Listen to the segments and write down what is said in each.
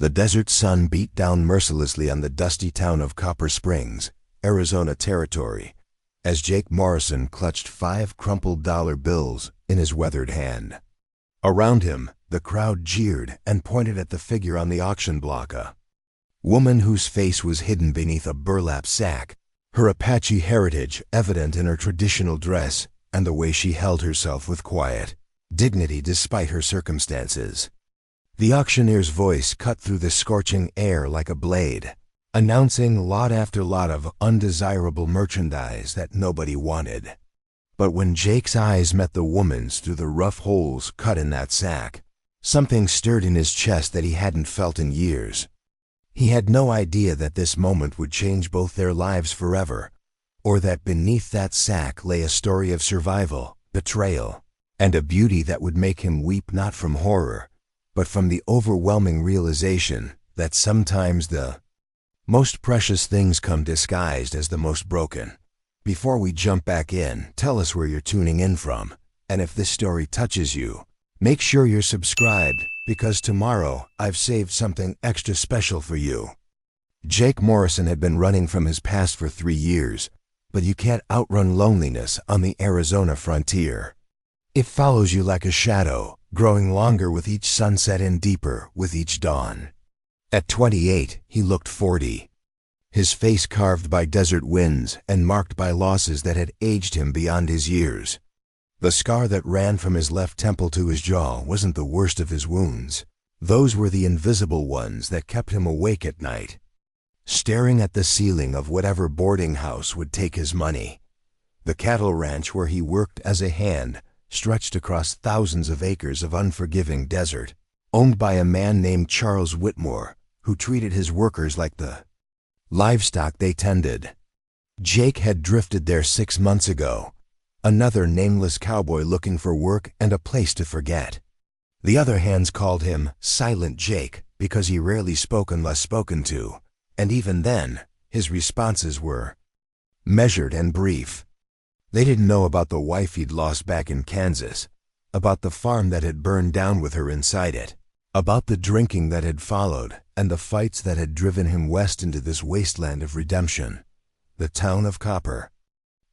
The desert sun beat down mercilessly on the dusty town of Copper Springs, Arizona Territory, as Jake Morrison clutched 5 crumpled dollar bills in his weathered hand. Around him, the crowd jeered and pointed at the figure on the auction block, a woman whose face was hidden beneath a burlap sack, her Apache heritage evident in her traditional dress and the way she held herself with quiet dignity despite her circumstances. The auctioneer's voice cut through the scorching air like a blade, announcing lot after lot of undesirable merchandise that nobody wanted. But when Jake's eyes met the woman's through the rough holes cut in that sack, something stirred in his chest that he hadn't felt in years. He had no idea that this moment would change both their lives forever, or that beneath that sack lay a story of survival, betrayal, and a beauty that would make him weep not from horror, but from the overwhelming realization that sometimes the most precious things come disguised as the most broken. Before we jump back in, tell us where you're tuning in from, and if this story touches you, make sure you're subscribed, because tomorrow I've saved something extra special for you. Jake Morrison had been running from his past for 3 years, but you can't outrun loneliness on the Arizona frontier. It follows you like a shadow, growing longer with each sunset and deeper with each dawn. At 28, he looked 40. His face carved by desert winds and marked by losses that had aged him beyond his years. The scar that ran from his left temple to his jaw wasn't the worst of his wounds. Those were the invisible ones that kept him awake at night, staring at the ceiling of whatever boarding house would take his money. The cattle ranch where he worked as a hand stretched across thousands of acres of unforgiving desert, owned by a man named Charles Whitmore, who treated his workers like the livestock they tended. Jake had drifted there 6 months ago, another nameless cowboy looking for work and a place to forget. The other hands called him Silent Jake because he rarely spoke unless spoken to, and even then, his responses were measured and brief. They didn't know about the wife he'd lost back in Kansas, about the farm that had burned down with her inside it, about the drinking that had followed and the fights that had driven him west into this wasteland of redemption, the town of Copper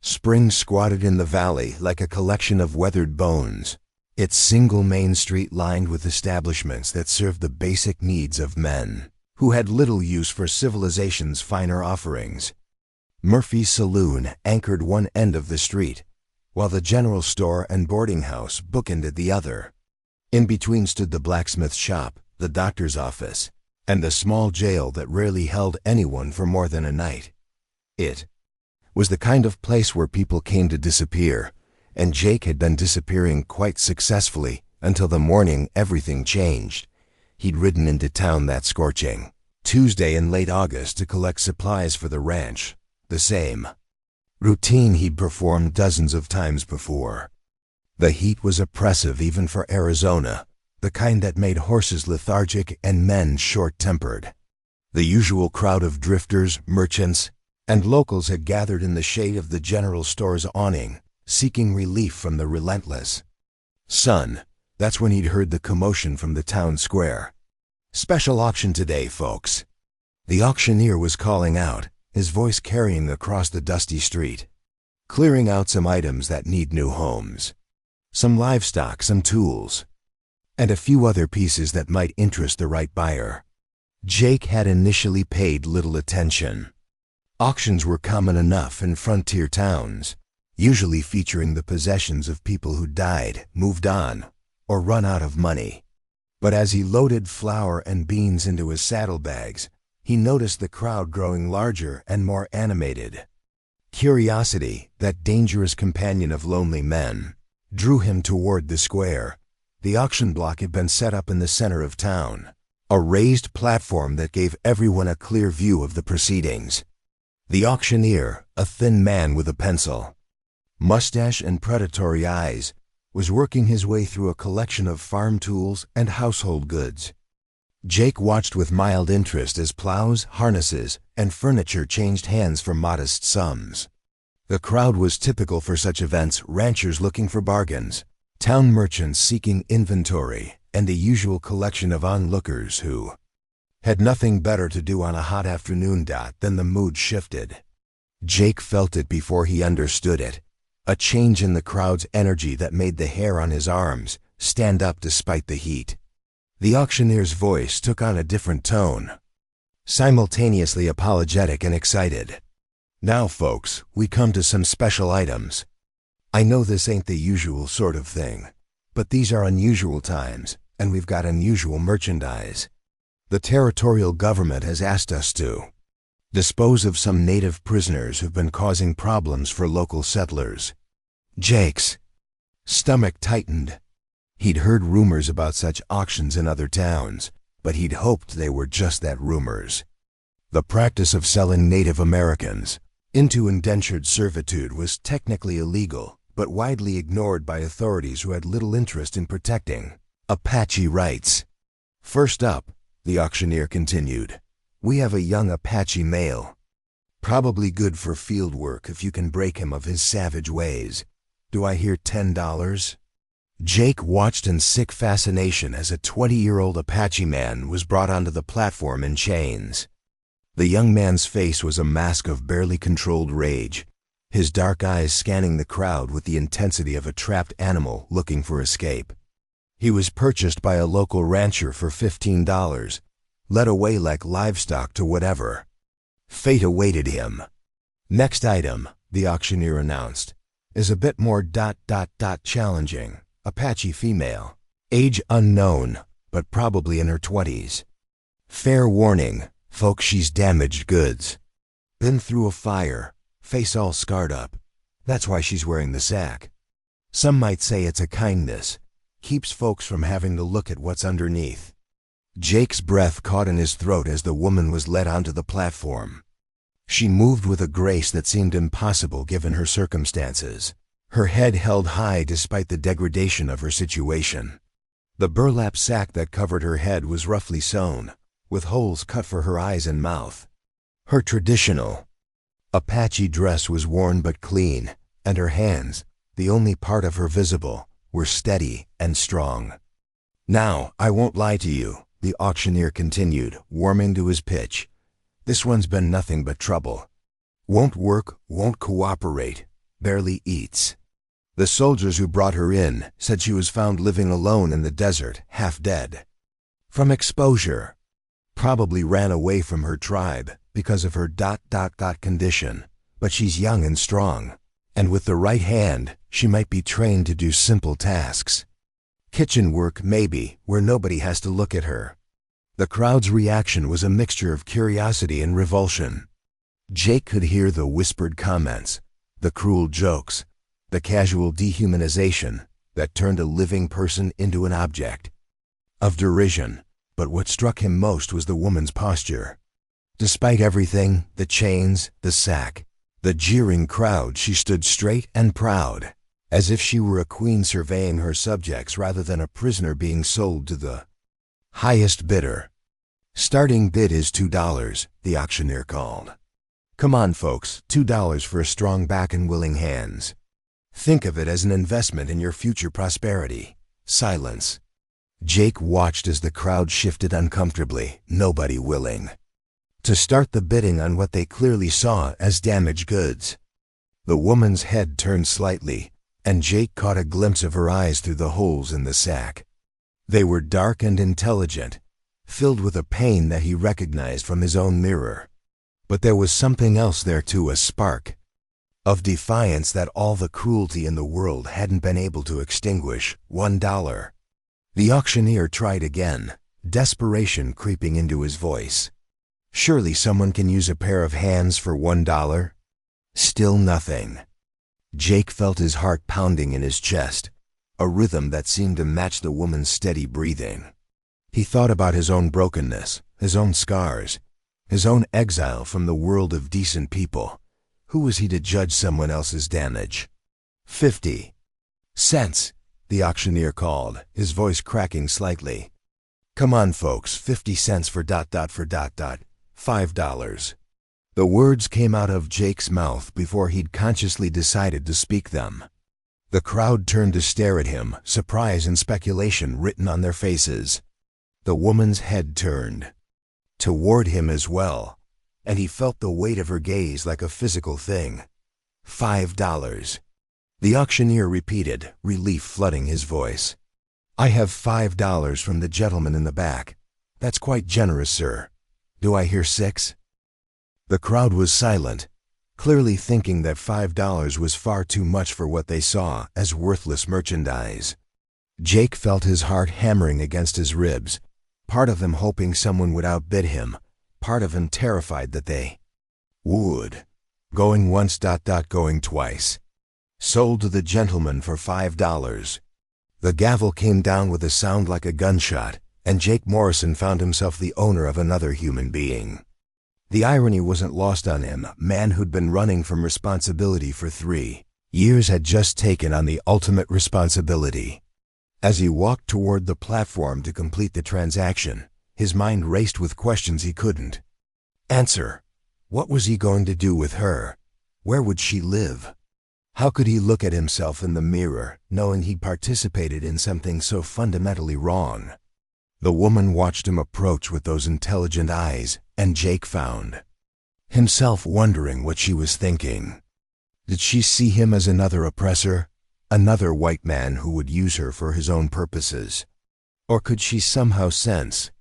Springs squatted in the valley like a collection of weathered bones, its single main street lined with establishments that served the basic needs of men who had little use for civilization's finer offerings. Murphy's Saloon anchored one end of the street, while the general store and boarding house bookended the other. In between stood the blacksmith shop, the doctor's office, and the small jail that rarely held anyone for more than a night. It was the kind of place where people came to disappear, and Jake had been disappearing quite successfully until the morning everything changed. He'd ridden into town that scorching Tuesday in late August to collect supplies for the ranch, the same routine he'd performed dozens of times before. The heat was oppressive even for Arizona, the kind that made horses lethargic and men short-tempered. The usual crowd of drifters, merchants, and locals had gathered in the shade of the general store's awning, seeking relief from the relentless sun. That's when he'd heard the commotion from the town square. "Special auction today, folks." The auctioneer was calling out, his voice carrying across the dusty street. "Clearing out some items that need new homes. Some livestock, some tools, and a few other pieces that might interest the right buyer." Jake had initially paid little attention. Auctions were common enough in frontier towns, usually featuring the possessions of people who died, moved on, or run out of money. But as he loaded flour and beans into his saddlebags, he noticed the crowd growing larger and more animated. Curiosity, that dangerous companion of lonely men, drew him toward the square. The auction block had been set up in the center of town, a raised platform that gave everyone a clear view of the proceedings. The auctioneer, a thin man with a pencil, mustache and predatory eyes, was working his way through a collection of farm tools and household goods. Jake watched with mild interest as plows, harnesses, and furniture changed hands for modest sums. The crowd was typical for such events: ranchers looking for bargains, town merchants seeking inventory, and a usual collection of onlookers who Had nothing better to do on a hot afternoon. Then the mood shifted. Jake felt it before he understood it. A change in the crowd's energy that made the hair on his arms stand up despite the heat. The auctioneer's voice took on a different tone, simultaneously apologetic and excited. Now, folks, we come to some special items. I know this ain't the usual sort of thing, but these are unusual times, and we've got unusual merchandise. The territorial government has asked us to dispose of some native prisoners who've been causing problems for local settlers. Jake's stomach tightened. He'd heard rumors about such auctions in other towns, but he'd hoped they were just that, rumors. The practice of selling Native Americans into indentured servitude was technically illegal, but widely ignored by authorities who had little interest in protecting Apache rights. First up, the auctioneer continued, we have a young Apache male. Probably good for field work if you can break him of his savage ways. Do I hear $10? Jake watched in sick fascination as a 20-year-old Apache man was brought onto the platform in chains. The young man's face was a mask of barely controlled rage, his dark eyes scanning the crowd with the intensity of a trapped animal looking for escape. He was purchased by a local rancher for $15, led away like livestock to whatever fate awaited him. Next item, the auctioneer announced, is a bit more challenging. Apache female. Age unknown, but probably in her 20s. Fair warning, folks, she's damaged goods. Been through a fire, face all scarred up. That's why she's wearing the sack. Some might say it's a kindness. Keeps folks from having to look at what's underneath. Jake's breath caught in his throat as the woman was led onto the platform. She moved with a grace that seemed impossible given her circumstances. Her head held high despite the degradation of her situation. The burlap sack that covered her head was roughly sewn, with holes cut for her eyes and mouth. Her traditional Apache dress was worn but clean, and her hands, the only part of her visible, were steady and strong. Now, I won't lie to you, the auctioneer continued, warming to his pitch. This one's been nothing but trouble. Won't work, won't cooperate, barely eats. The soldiers who brought her in said she was found living alone in the desert, half dead. From exposure. Probably ran away from her tribe because of her condition, but she's young and strong, and with the right hand, she might be trained to do simple tasks. Kitchen work, maybe, where nobody has to look at her. The crowd's reaction was a mixture of curiosity and revulsion. Jake could hear the whispered comments, the cruel jokes, the casual dehumanization that turned a living person into an object of derision, but what struck him most was the woman's posture. Despite everything, the chains, the sack, the jeering crowd, she stood straight and proud, as if she were a queen surveying her subjects rather than a prisoner being sold to the highest bidder. Starting bid is $2, the auctioneer called. Come on, folks, $2 for a strong back and willing hands. Think of it as an investment in your future prosperity. Silence. Jake watched as the crowd shifted uncomfortably, nobody willing to start the bidding on what they clearly saw as damaged goods. The woman's head turned slightly, and Jake caught a glimpse of her eyes through the holes in the sack. They were dark and intelligent, filled with a pain that he recognized from his own mirror. But there was something else there too, a spark of defiance that all the cruelty in the world hadn't been able to extinguish. $1. The auctioneer tried again, desperation creeping into his voice. Surely someone can use a pair of hands for $1? Still nothing. Jake felt his heart pounding in his chest, a rhythm that seemed to match the woman's steady breathing. He thought about his own brokenness, his own scars, his own exile from the world of decent people. Who was he to judge someone else's damage? 50 cents, the auctioneer called, his voice cracking slightly. Come on, folks, 50 cents for $5. The words came out of Jake's mouth before he'd consciously decided to speak them. The crowd turned to stare at him, surprise and speculation written on their faces. The woman's head turned. toward him as well, and he felt the weight of her gaze like a physical thing. $5. The auctioneer repeated, relief flooding his voice. I have $5 from the gentleman in the back. That's quite generous, sir. Do I hear 6? The crowd was silent, clearly thinking that $5 was far too much for what they saw as worthless merchandise. Jake felt his heart hammering against his ribs, part of him hoping someone would outbid him, part of him terrified that they would. Going once, going twice. Sold to the gentleman for $5. The gavel came down with a sound like a gunshot, and Jake Morrison found himself the owner of another human being. The irony wasn't lost on him. A man who'd been running from responsibility for 3 years had just taken on the ultimate responsibility. As he walked toward the platform to complete the transaction, his mind raced with questions he couldn't answer. What was he going to do with her? Where would she live? How could he look at himself in the mirror, knowing he participated in something so fundamentally wrong? The woman watched him approach with those intelligent eyes, and Jake found himself wondering what she was thinking. Did she see him as another oppressor, another white man who would use her for his own purposes? Or could she somehow sense,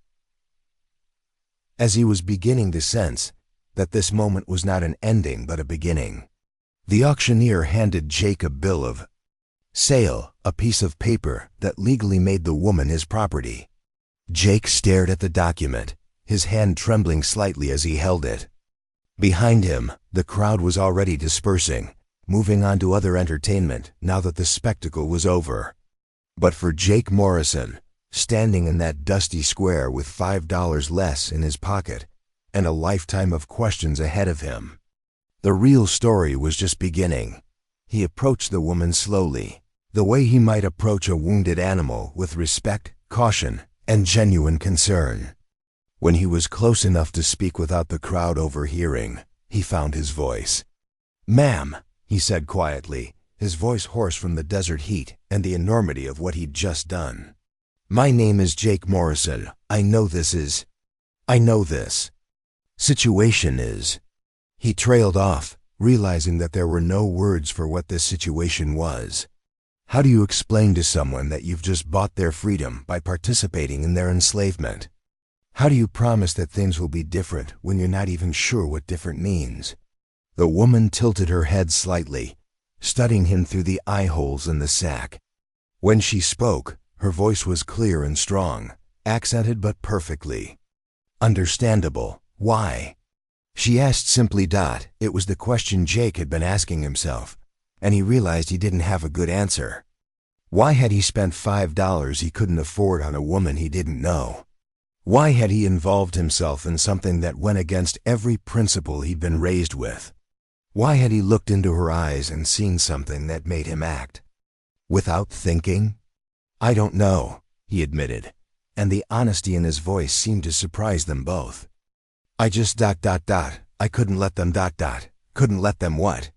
as he was beginning to sense, that this moment was not an ending but a beginning? The auctioneer handed Jake a bill of sale, a piece of paper that legally made the woman his property. Jake stared at the document, his hand trembling slightly as he held it. Behind him, the crowd was already dispersing, moving on to other entertainment now that the spectacle was over. But for Jake Morrison, standing in that dusty square with $5 less in his pocket and a lifetime of questions ahead of him, the real story was just beginning. He approached the woman slowly, the way he might approach a wounded animal, with respect, caution, and genuine concern. When he was close enough to speak without the crowd overhearing, he found his voice. "Ma'am," he said quietly, his voice hoarse from the desert heat and the enormity of what he'd just done. "My name is Jake Morrison. I know this situation is." He trailed off, realizing that there were no words for what this situation was. How do you explain to someone that you've just bought their freedom by participating in their enslavement? How do you promise that things will be different when you're not even sure what different means? The woman tilted her head slightly, studying him through the eye holes in the sack. When she spoke, her voice was clear and strong, accented but perfectly understandable. Why? She asked simply. It was the question Jake had been asking himself, and he realized he didn't have a good answer. Why had he spent $5 he couldn't afford on a woman he didn't know? Why had he involved himself in something that went against every principle he'd been raised with? Why had he looked into her eyes and seen something that made him act without thinking? "I don't know," he admitted, and the honesty in his voice seemed to surprise them both. "I just ... I couldn't let them ... Couldn't let them what?"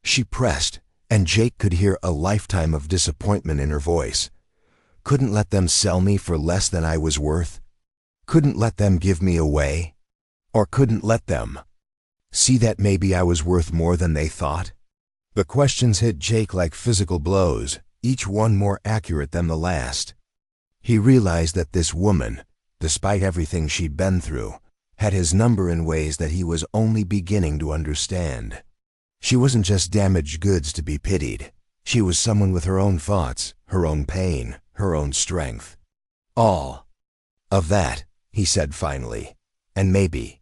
She pressed, and Jake could hear a lifetime of disappointment in her voice. "Couldn't let them sell me for less than I was worth? Couldn't let them give me away? Or couldn't let them see that maybe I was worth more than they thought?" The questions hit Jake like physical blows, each one more accurate than the last. He realized that this woman, despite everything she'd been through, had his number in ways that he was only beginning to understand. She wasn't just damaged goods to be pitied. She was someone with her own thoughts, her own pain, her own strength. "All of that," he said finally, "and maybe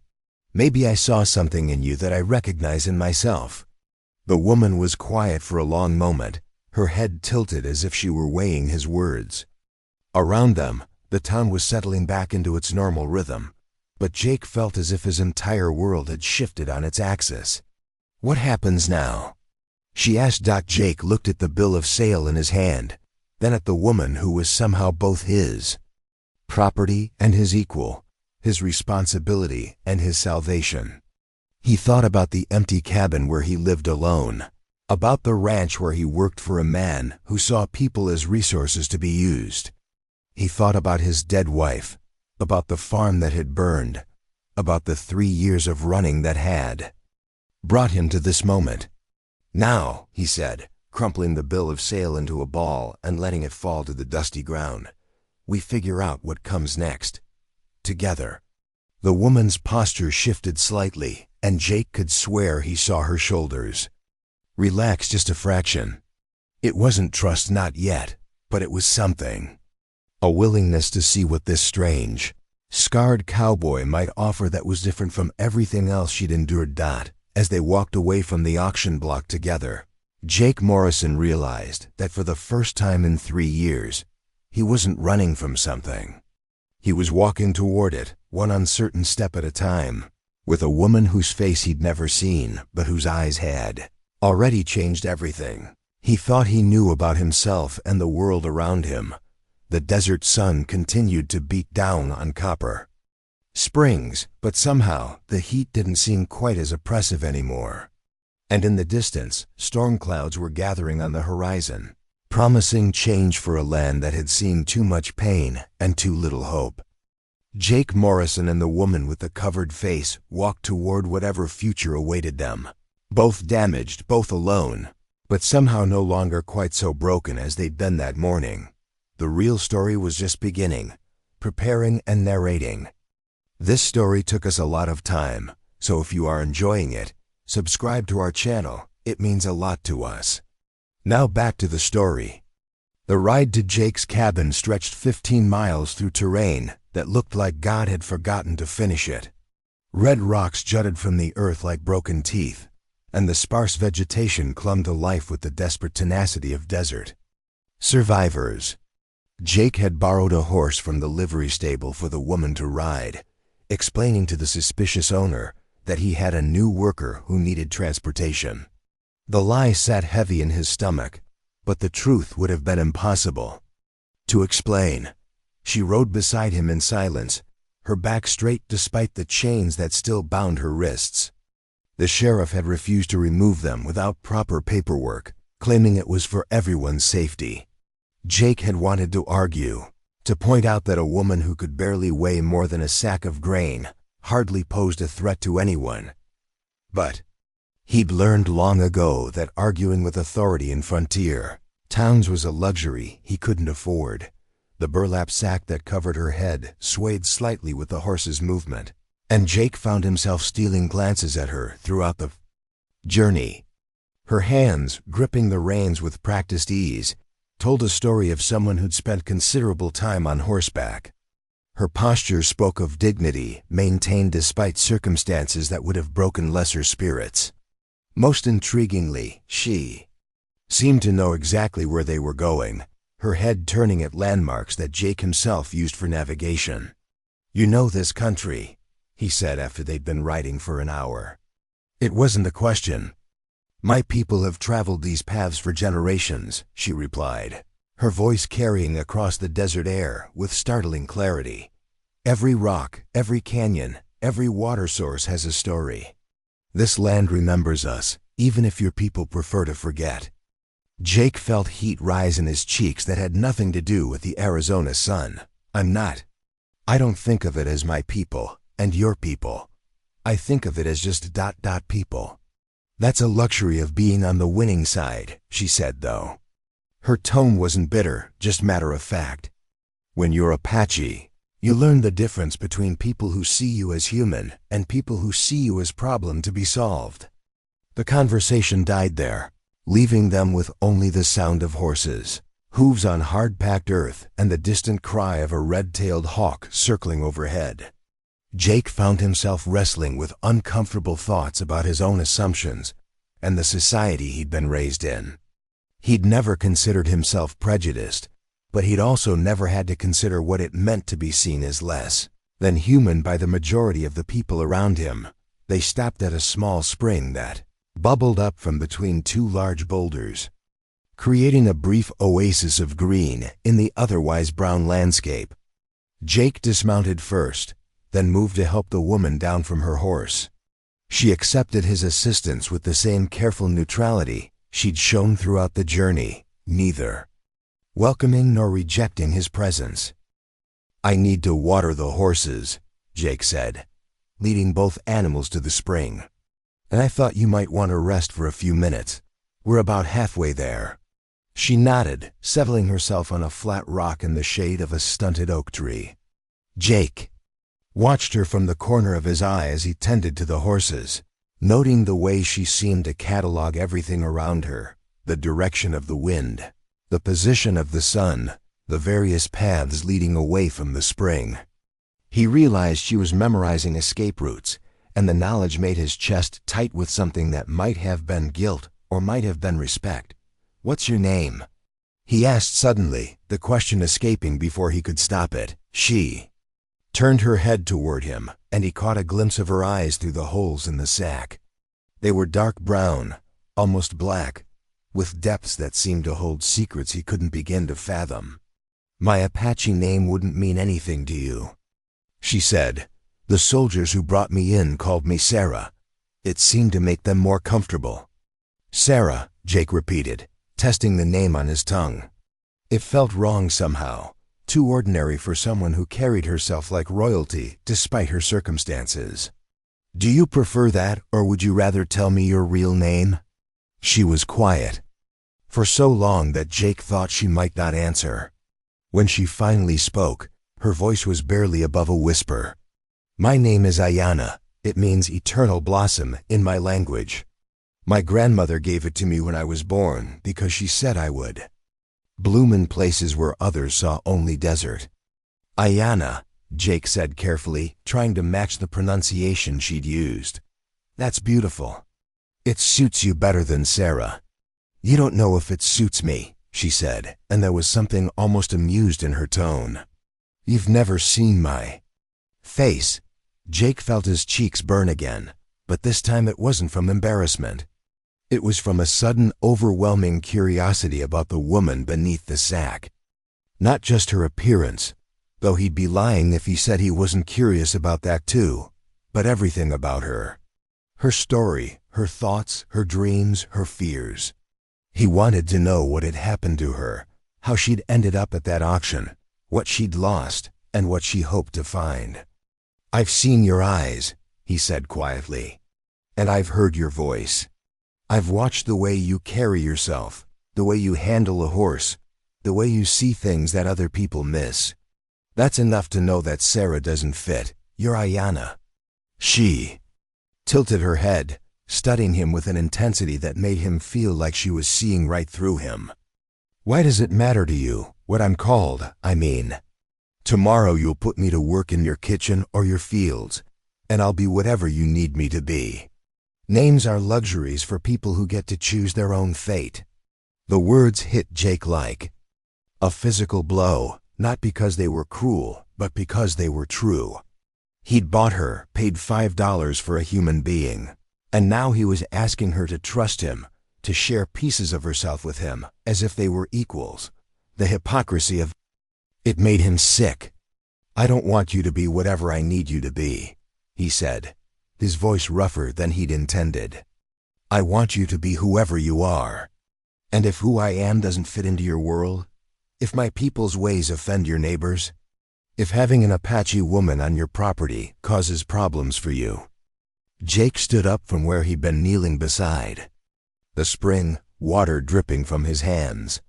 I saw something in you that I recognize in myself." The woman was quiet for a long moment, her head tilted as if she were weighing his words. Around them, the town was settling back into its normal rhythm, but Jake felt as if his entire world had shifted on its axis. "What happens now?" she asked. Jake looked at the bill of sale in his hand, then at the woman who was somehow both his property and his equal, his responsibility and his salvation. He thought about the empty cabin where he lived alone, about the ranch where he worked for a man who saw people as resources to be used. He thought about his dead wife, about the farm that had burned, about the 3 years of running that had brought him to this moment. "Now," he said, crumpling the bill of sale into a ball and letting it fall to the dusty ground, "we figure out what comes next. Together." The woman's posture shifted slightly, and Jake could swear he saw her shoulders relax just a fraction. It wasn't trust, not yet, but it was something. A willingness to see what this strange, scarred cowboy might offer that was different from everything else she'd endured. As they walked away from the auction block together, Jake Morrison realized that for the first time in 3 years, he wasn't running from something. He was walking toward it, one uncertain step at a time, with a woman whose face he'd never seen, but whose eyes had already changed everything he thought he knew about himself and the world around him. The desert sun continued to beat down on Copper Springs, but somehow the heat didn't seem quite as oppressive anymore. And in the distance, storm clouds were gathering on the horizon, promising change for a land that had seen too much pain and too little hope. Jake Morrison and the woman with the covered face walked toward whatever future awaited them. Both damaged, both alone, but somehow no longer quite so broken as they'd been that morning. The real story was just beginning, preparing and narrating. This story took us a lot of time, so if you are enjoying it, subscribe to our channel. It means a lot to us. Now back to the story. The ride to Jake's cabin stretched 15 miles through terrain that looked like God had forgotten to finish it. Red rocks jutted from the earth like broken teeth, and the sparse vegetation clung to life with the desperate tenacity of desert survivors. Jake had borrowed a horse from the livery stable for the woman to ride, explaining to the suspicious owner that he had a new worker who needed transportation. The lie sat heavy in his stomach, but the truth would have been impossible to explain. She rode beside him in silence, her back straight despite the chains that still bound her wrists. The sheriff had refused to remove them without proper paperwork, claiming it was for everyone's safety. Jake had wanted to argue, to point out that a woman who could barely weigh more than a sack of grain hardly posed a threat to anyone. But he'd learned long ago that arguing with authority in frontier towns was a luxury he couldn't afford. The burlap sack that covered her head swayed slightly with the horse's movement, and Jake found himself stealing glances at her throughout the journey. Her hands, gripping the reins with practiced ease, told a story of someone who'd spent considerable time on horseback. Her posture spoke of dignity, maintained despite circumstances that would have broken lesser spirits. Most intriguingly, she seemed to know exactly where they were going, her head turning at landmarks that Jake himself used for navigation. "You know this country," he said after they'd been riding for an hour. It wasn't a question. "My people have traveled these paths for generations," she replied, her voice carrying across the desert air with startling clarity. "Every rock, every canyon, every water source has a story. This land remembers us, even if your people prefer to forget." Jake felt heat rise in his cheeks that had nothing to do with the Arizona sun. I don't think of it as my people and your people. I think of it as just people. "That's a luxury of being on the winning side," she said, though. Her tone wasn't bitter, just matter of fact. "When you're Apache, you learn the difference between people who see you as human and people who see you as problem to be solved." The conversation died there, leaving them with only the sound of horses, hooves on hard-packed earth, and the distant cry of a red-tailed hawk circling overhead. Jake found himself wrestling with uncomfortable thoughts about his own assumptions and the society he'd been raised in. He'd never considered himself prejudiced, but he'd also never had to consider what it meant to be seen as less than human by the majority of the people around him. They stopped at a small spring that bubbled up from between two large boulders, creating a brief oasis of green in the otherwise brown landscape. Jake dismounted first, then moved to help the woman down from her horse. She accepted his assistance with the same careful neutrality she'd shown throughout the journey, neither welcoming nor rejecting his presence. "I need to water the horses," Jake said. leading both animals to the spring. "And I thought you might want to rest for a few minutes. We're about halfway there." She nodded, settling herself on a flat rock in the shade of a stunted oak tree. Jake watched her from the corner of his eye as he tended to the horses, noting the way she seemed to catalog everything around her: the direction of the wind, the position of the sun, the various paths leading away from the spring. He realized she was memorizing escape routes, and the knowledge made his chest tight with something that might have been guilt or might have been respect. "What's your name?" he asked suddenly, the question escaping before he could stop it. She turned her head toward him, and he caught a glimpse of her eyes through the holes in the sack. They were dark brown, almost black, with depths that seemed to hold secrets he couldn't begin to fathom. "My Apache name wouldn't mean anything to you," she said. "The soldiers who brought me in called me Sarah. It seemed to make them more comfortable." "Sarah," Jake repeated, testing the name on his tongue. It felt wrong somehow, too ordinary for someone who carried herself like royalty despite her circumstances. "Do you prefer that, or would you rather tell me your real name?" She was quiet for so long that Jake thought she might not answer. When she finally spoke, her voice was barely above a whisper. "My name is Ayana. It means eternal blossom in my language. My grandmother gave it to me when I was born because she said I would bloom in places where others saw only desert." "Ayana," Jake said carefully, trying to match the pronunciation she'd used. "That's beautiful. It suits you better than Sarah." "You don't know if it suits me," she said, and there was something almost amused in her tone. "You've never seen my face." Jake felt his cheeks burn again, but this time it wasn't from embarrassment. It was from a sudden, overwhelming curiosity about the woman beneath the sack. Not just her appearance, though he'd be lying if he said he wasn't curious about that too, but everything about her. Her story, her thoughts, her dreams, her fears. He wanted to know what had happened to her, how she'd ended up at that auction, what she'd lost, and what she hoped to find. "I've seen your eyes," he said quietly, "and I've heard your voice. I've watched the way you carry yourself, the way you handle a horse, the way you see things that other people miss. That's enough to know that Sarah doesn't fit. You're Ayana." She tilted her head, studying him with an intensity that made him feel like she was seeing right through him. "Why does it matter to you, what I'm called, I mean? Tomorrow you'll put me to work in your kitchen or your fields, and I'll be whatever you need me to be. Names are luxuries for people who get to choose their own fate." The words hit Jake like a physical blow, not because they were cruel, but because they were true. He'd bought her, paid $5 for a human being, and now he was asking her to trust him, to share pieces of herself with him, as if they were equals. The hypocrisy of it made him sick. "I don't want you to be whatever I need you to be," he said, his voice rougher than he'd intended. "I want you to be whoever you are. And if who I am doesn't fit into your world, if my people's ways offend your neighbors, if having an Apache woman on your property causes problems for you." Jake stood up from where he'd been kneeling beside the spring, water dripping from his hands.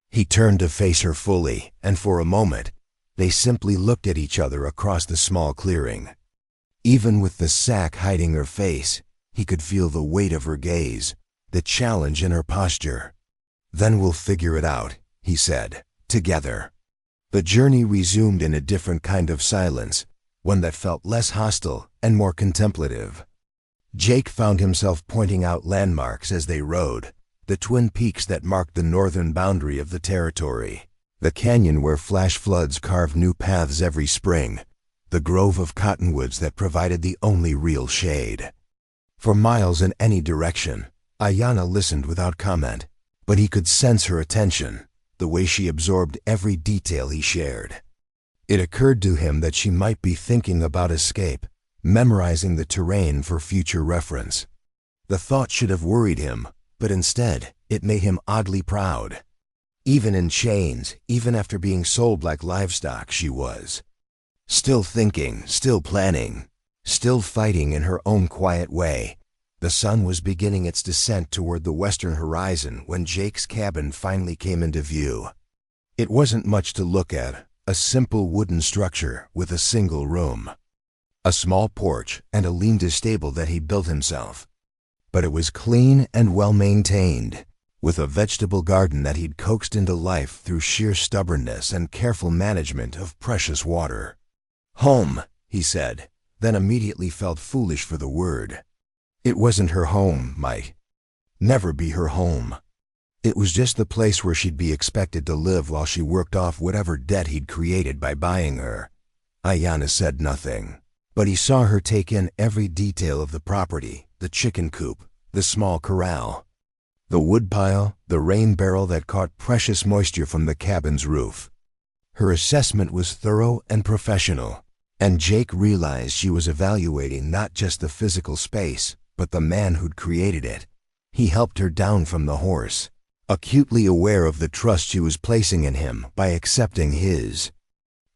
He turned to face her fully, and for a moment, they simply looked at each other across the small clearing. Even with the sack hiding her face, he could feel the weight of her gaze, the challenge in her posture. "Then we'll figure it out," he said, "together." The journey resumed in a different kind of silence, one that felt less hostile and more contemplative. Jake found himself pointing out landmarks as they rode, the twin peaks that marked the northern boundary of the territory, the canyon where flash floods carved new paths every spring, the grove of cottonwoods that provided the only real shade. For miles in any direction, Ayana listened without comment, but he could sense her attention, the way she absorbed every detail he shared. It occurred to him that she might be thinking about escape, memorizing the terrain for future reference. The thought should have worried him, but instead, it made him oddly proud. Even in chains, even after being sold like livestock, she was still thinking, still planning, Still fighting in her own quiet way, the sun was beginning its descent toward the western horizon when Jake's cabin finally came into view. It wasn't much to look at, a simple wooden structure with a single room, a small porch, and a lean-to stable that he built himself. But it was clean and well-maintained, with a vegetable garden that he'd coaxed into life through sheer stubbornness and careful management of precious water. "Home," he said, then immediately felt foolish for the word. It wasn't her home, might never be her home. It was just the place where she'd be expected to live while she worked off whatever debt he'd created by buying her. Ayanna said nothing, but he saw her take in every detail of the property, the chicken coop, the small corral, the woodpile, the rain barrel that caught precious moisture from the cabin's roof. Her assessment was thorough and professional, and Jake realized she was evaluating not just the physical space, but the man who'd created it. He helped her down from the horse, acutely aware of the trust she was placing in him by accepting his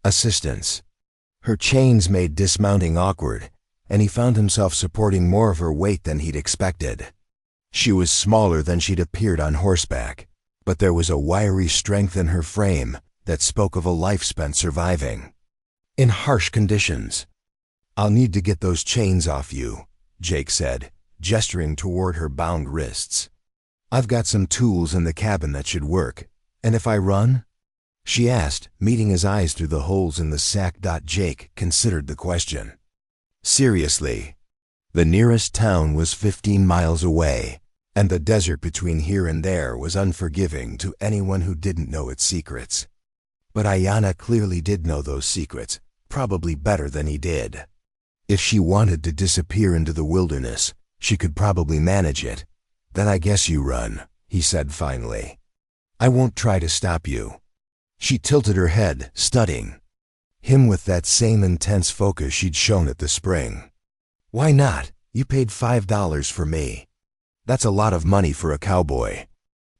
assistance. Her chains made dismounting awkward, and he found himself supporting more of her weight than he'd expected. She was smaller than she'd appeared on horseback, but there was a wiry strength in her frame that spoke of a life spent surviving in harsh conditions. "I'll need to get those chains off you," Jake said, gesturing toward her bound wrists. "I've got some tools in the cabin that should work, and if I run?" she asked, meeting his eyes through the holes in the sack. Jake considered the question. Seriously, the nearest town was 15 miles away, and the desert between here and there was unforgiving to anyone who didn't know its secrets. But Ayanna clearly did know those secrets, probably better than he did. If she wanted to disappear into the wilderness, she could probably manage it. "Then I guess you run," he said finally. "I won't try to stop you." She tilted her head, studying him with that same intense focus she'd shown at the spring. "Why not? You paid $5 for me. That's a lot of money for a cowboy."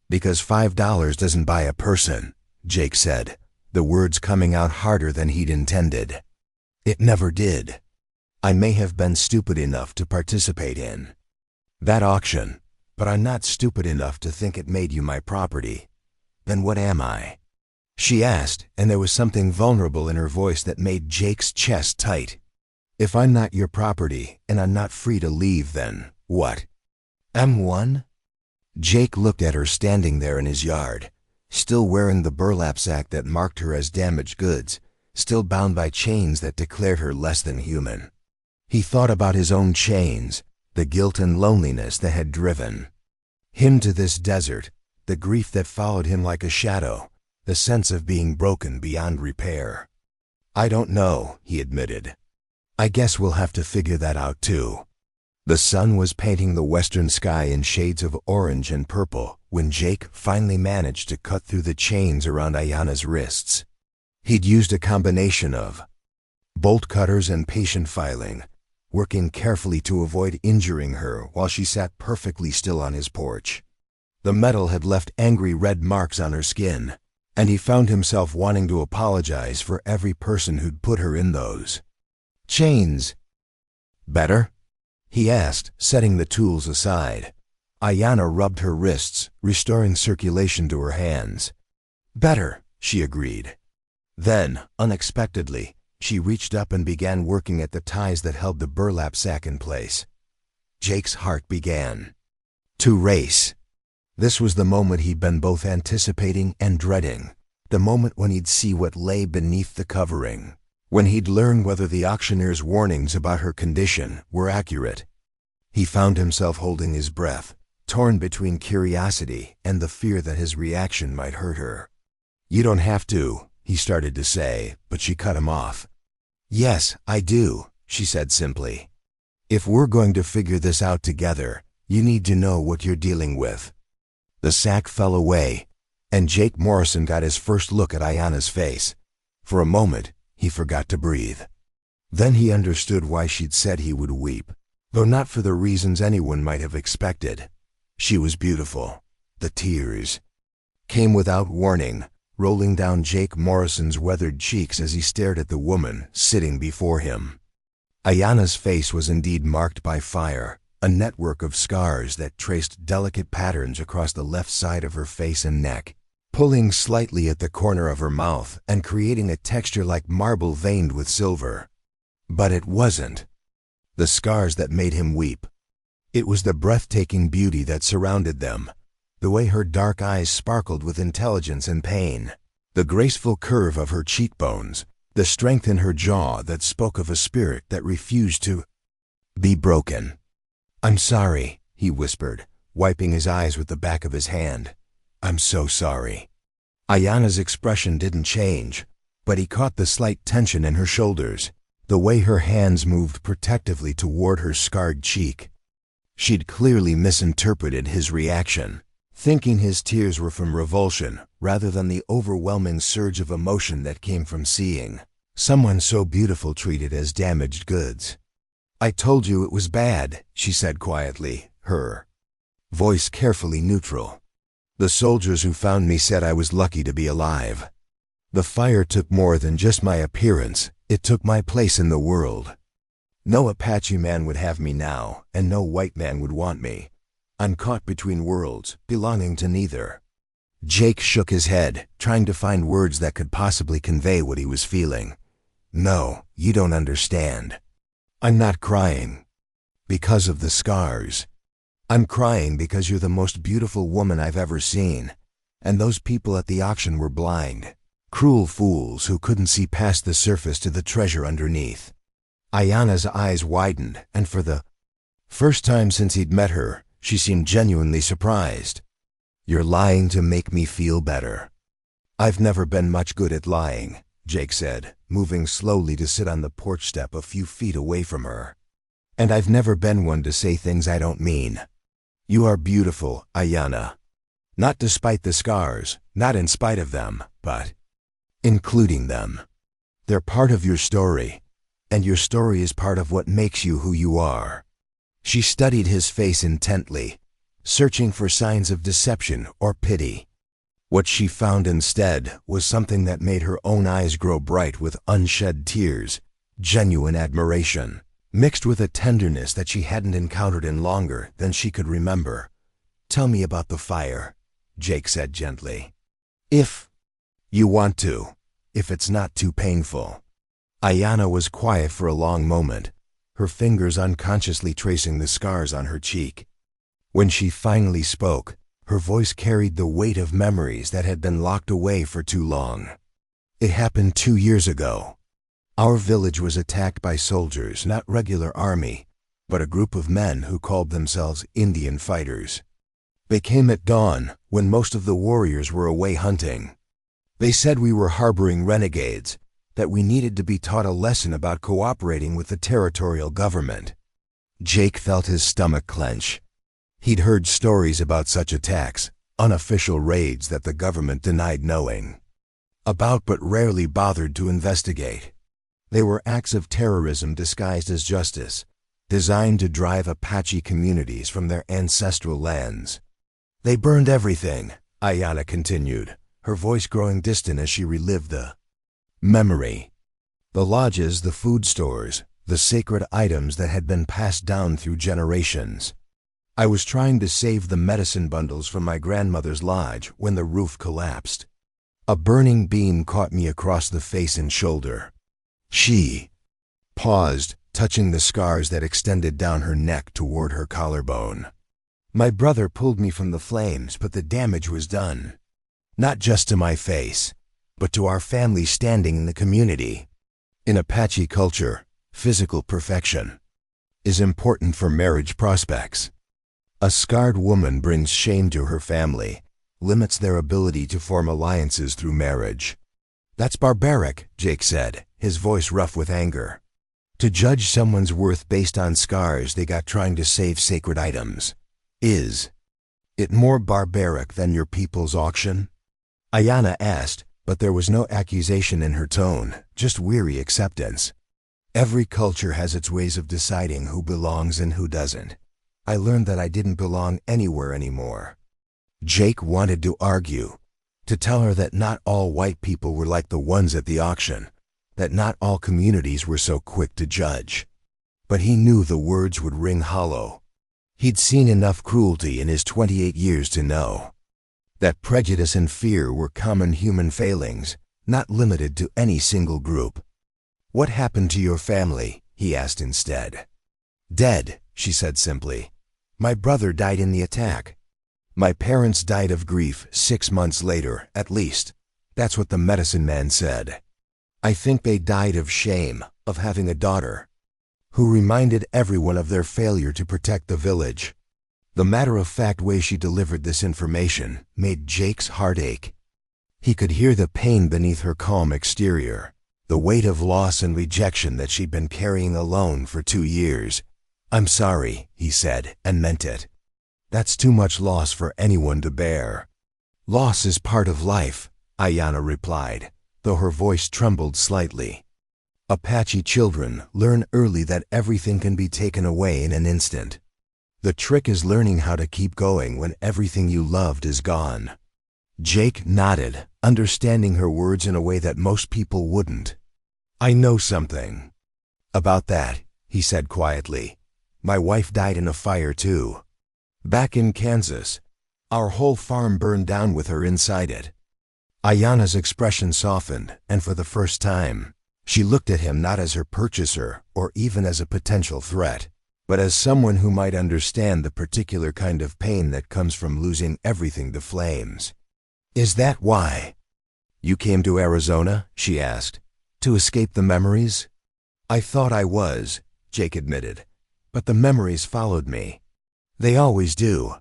"Because $5 doesn't buy a person," Jake said, the words coming out harder than he'd intended. "It never did. I may have been stupid enough to participate in that auction, but I'm not stupid enough to think it made you my property. Then what am I?" she asked, and there was something vulnerable in her voice that made Jake's chest tight. "If I'm not your property and I'm not free to leave, then what? M1? Jake looked at her standing there in his yard, still wearing the burlap sack that marked her as damaged goods, still bound by chains that declared her less than human. He thought about his own chains, the guilt and loneliness that had driven him to this desert, the grief that followed him like a shadow, the sense of being broken beyond repair. "I don't know," he admitted. "I guess we'll have to figure that out too." The sun was painting the western sky in shades of orange and purple when Jake finally managed to cut through the chains around Ayanna's wrists. He'd used a combination of bolt cutters and patient filing, working carefully to avoid injuring her while she sat perfectly still on his porch. The metal had left angry red marks on her skin, and he found himself wanting to apologize for every person who'd put her in those chains. "Better?" he asked, setting the tools aside. Ayanna rubbed her wrists, restoring circulation to her hands. "Better," she agreed. Then, unexpectedly, she reached up and began working at the ties that held the burlap sack in place. Jake's heart began to race. This was the moment he'd been both anticipating and dreading, the moment when he'd see what lay beneath the covering, when he'd learn whether the auctioneer's warnings about her condition were accurate. He found himself holding his breath, torn between curiosity and the fear that his reaction might hurt her. "You don't have to," he started to say, but she cut him off. "Yes, I do," she said simply. "If we're going to figure this out together, you need to know what you're dealing with." The sack fell away, and Jake Morrison got his first look at Ayanna's face. For a moment, he forgot to breathe. Then he understood why she'd said he would weep, though not for the reasons anyone might have expected. She was beautiful. The tears came without warning, rolling down Jake Morrison's weathered cheeks as he stared at the woman sitting before him. Ayana's face was indeed marked by fire, a network of scars that traced delicate patterns across the left side of her face and neck, pulling slightly at the corner of her mouth and creating a texture like marble veined with silver. But it wasn't the scars that made him weep. It was the breathtaking beauty that surrounded them, the way her dark eyes sparkled with intelligence and pain, the graceful curve of her cheekbones, the strength in her jaw that spoke of a spirit that refused to be broken. "I'm sorry," he whispered, wiping his eyes with the back of his hand. "I'm so sorry." Ayana's expression didn't change, but he caught the slight tension in her shoulders, the way her hands moved protectively toward her scarred cheek. She'd clearly misinterpreted his reaction, thinking his tears were from revulsion rather than the overwhelming surge of emotion that came from seeing someone so beautiful treated as damaged goods. "I told you it was bad," she said quietly, her voice carefully neutral. "The soldiers who found me said I was lucky to be alive. The fire took more than just my appearance, it took my place in the world. No Apache man would have me now, and no white man would want me. I'm caught between worlds, belonging to neither." Jake shook his head, trying to find words that could possibly convey what he was feeling. "No, you don't understand. I'm not crying because of the scars. I'm crying because you're the most beautiful woman I've ever seen, and those people at the auction were blind, cruel fools who couldn't see past the surface to the treasure underneath." Ayana's eyes widened, and for the first time since he'd met her, she seemed genuinely surprised. "You're lying to make me feel better." "I've never been much good at lying," Jake said, moving slowly to sit on the porch step a few feet away from her. "And I've never been one to say things I don't mean. You are beautiful, Ayana. Not despite the scars, not in spite of them, but including them. They're part of your story, and your story is part of what makes you who you are." She studied his face intently, searching for signs of deception or pity. What she found instead was something that made her own eyes grow bright with unshed tears, genuine admiration, mixed with a tenderness that she hadn't encountered in longer than she could remember. "Tell me about the fire," Jake said gently. "If you want to, if it's not too painful." Ayana was quiet for a long moment, her fingers unconsciously tracing the scars on her cheek. When she finally spoke, her voice carried the weight of memories that had been locked away for too long. "It happened 2 years ago. Our village was attacked by soldiers, not regular army, but a group of men who called themselves Indian fighters. They came at dawn, when most of the warriors were away hunting. They said we were harboring renegades, that we needed to be taught a lesson about cooperating with the territorial government." Jake felt his stomach clench. He'd heard stories about such attacks, unofficial raids that the government denied knowing about but rarely bothered to investigate. They were acts of terrorism disguised as justice, designed to drive Apache communities from their ancestral lands. "They burned everything," Ayana continued, her voice growing distant as she relived the memory. "The lodges, the food stores, the sacred items that had been passed down through generations. I was trying to save the medicine bundles from my grandmother's lodge when the roof collapsed. A burning beam caught me across the face and shoulder." She paused, touching the scars that extended down her neck toward her collarbone. "My brother pulled me from the flames, but the damage was done. Not just to my face, but to our family standing in the community. In Apache culture, physical perfection is important for marriage prospects. A scarred woman brings shame to her family, limits their ability to form alliances through marriage." "That's barbaric," Jake said, his voice rough with anger. "To judge someone's worth based on scars they got trying to save sacred items. Is it more barbaric than your people's auction?" Ayana asked, but there was no accusation in her tone, just weary acceptance. "Every culture has its ways of deciding who belongs and who doesn't. I learned that I didn't belong anywhere anymore." Jake wanted to argue, to tell her that not all white people were like the ones at the auction, that not all communities were so quick to judge. But he knew the words would ring hollow. He'd seen enough cruelty in his 28 years to know that prejudice and fear were common human failings, not limited to any single group. "What happened to your family?" he asked instead. "Dead," she said simply. "My brother died in the attack. My parents died of grief 6 months later, at least. That's what the medicine man said. I think they died of shame, of having a daughter who reminded everyone of their failure to protect the village." The matter-of-fact way she delivered this information made Jake's heart ache. He could hear the pain beneath her calm exterior, the weight of loss and rejection that she'd been carrying alone for 2 years. "I'm sorry," he said, and meant it. "That's too much loss for anyone to bear." "Loss is part of life," Ayanna replied, though her voice trembled slightly. "Apache children learn early that everything can be taken away in an instant. The trick is learning how to keep going when everything you loved is gone." Jake nodded, understanding her words in a way that most people wouldn't. "I know something about that," he said quietly. "My wife died in a fire too. Back in Kansas. Our whole farm burned down with her inside it." Ayanna's expression softened, and for the first time, she looked at him not as her purchaser or even as a potential threat, but as someone who might understand the particular kind of pain that comes from losing everything to flames. "Is that why you came to Arizona?" she asked. "To escape the memories?" "I thought I was," Jake admitted, "but the memories followed me. They always do.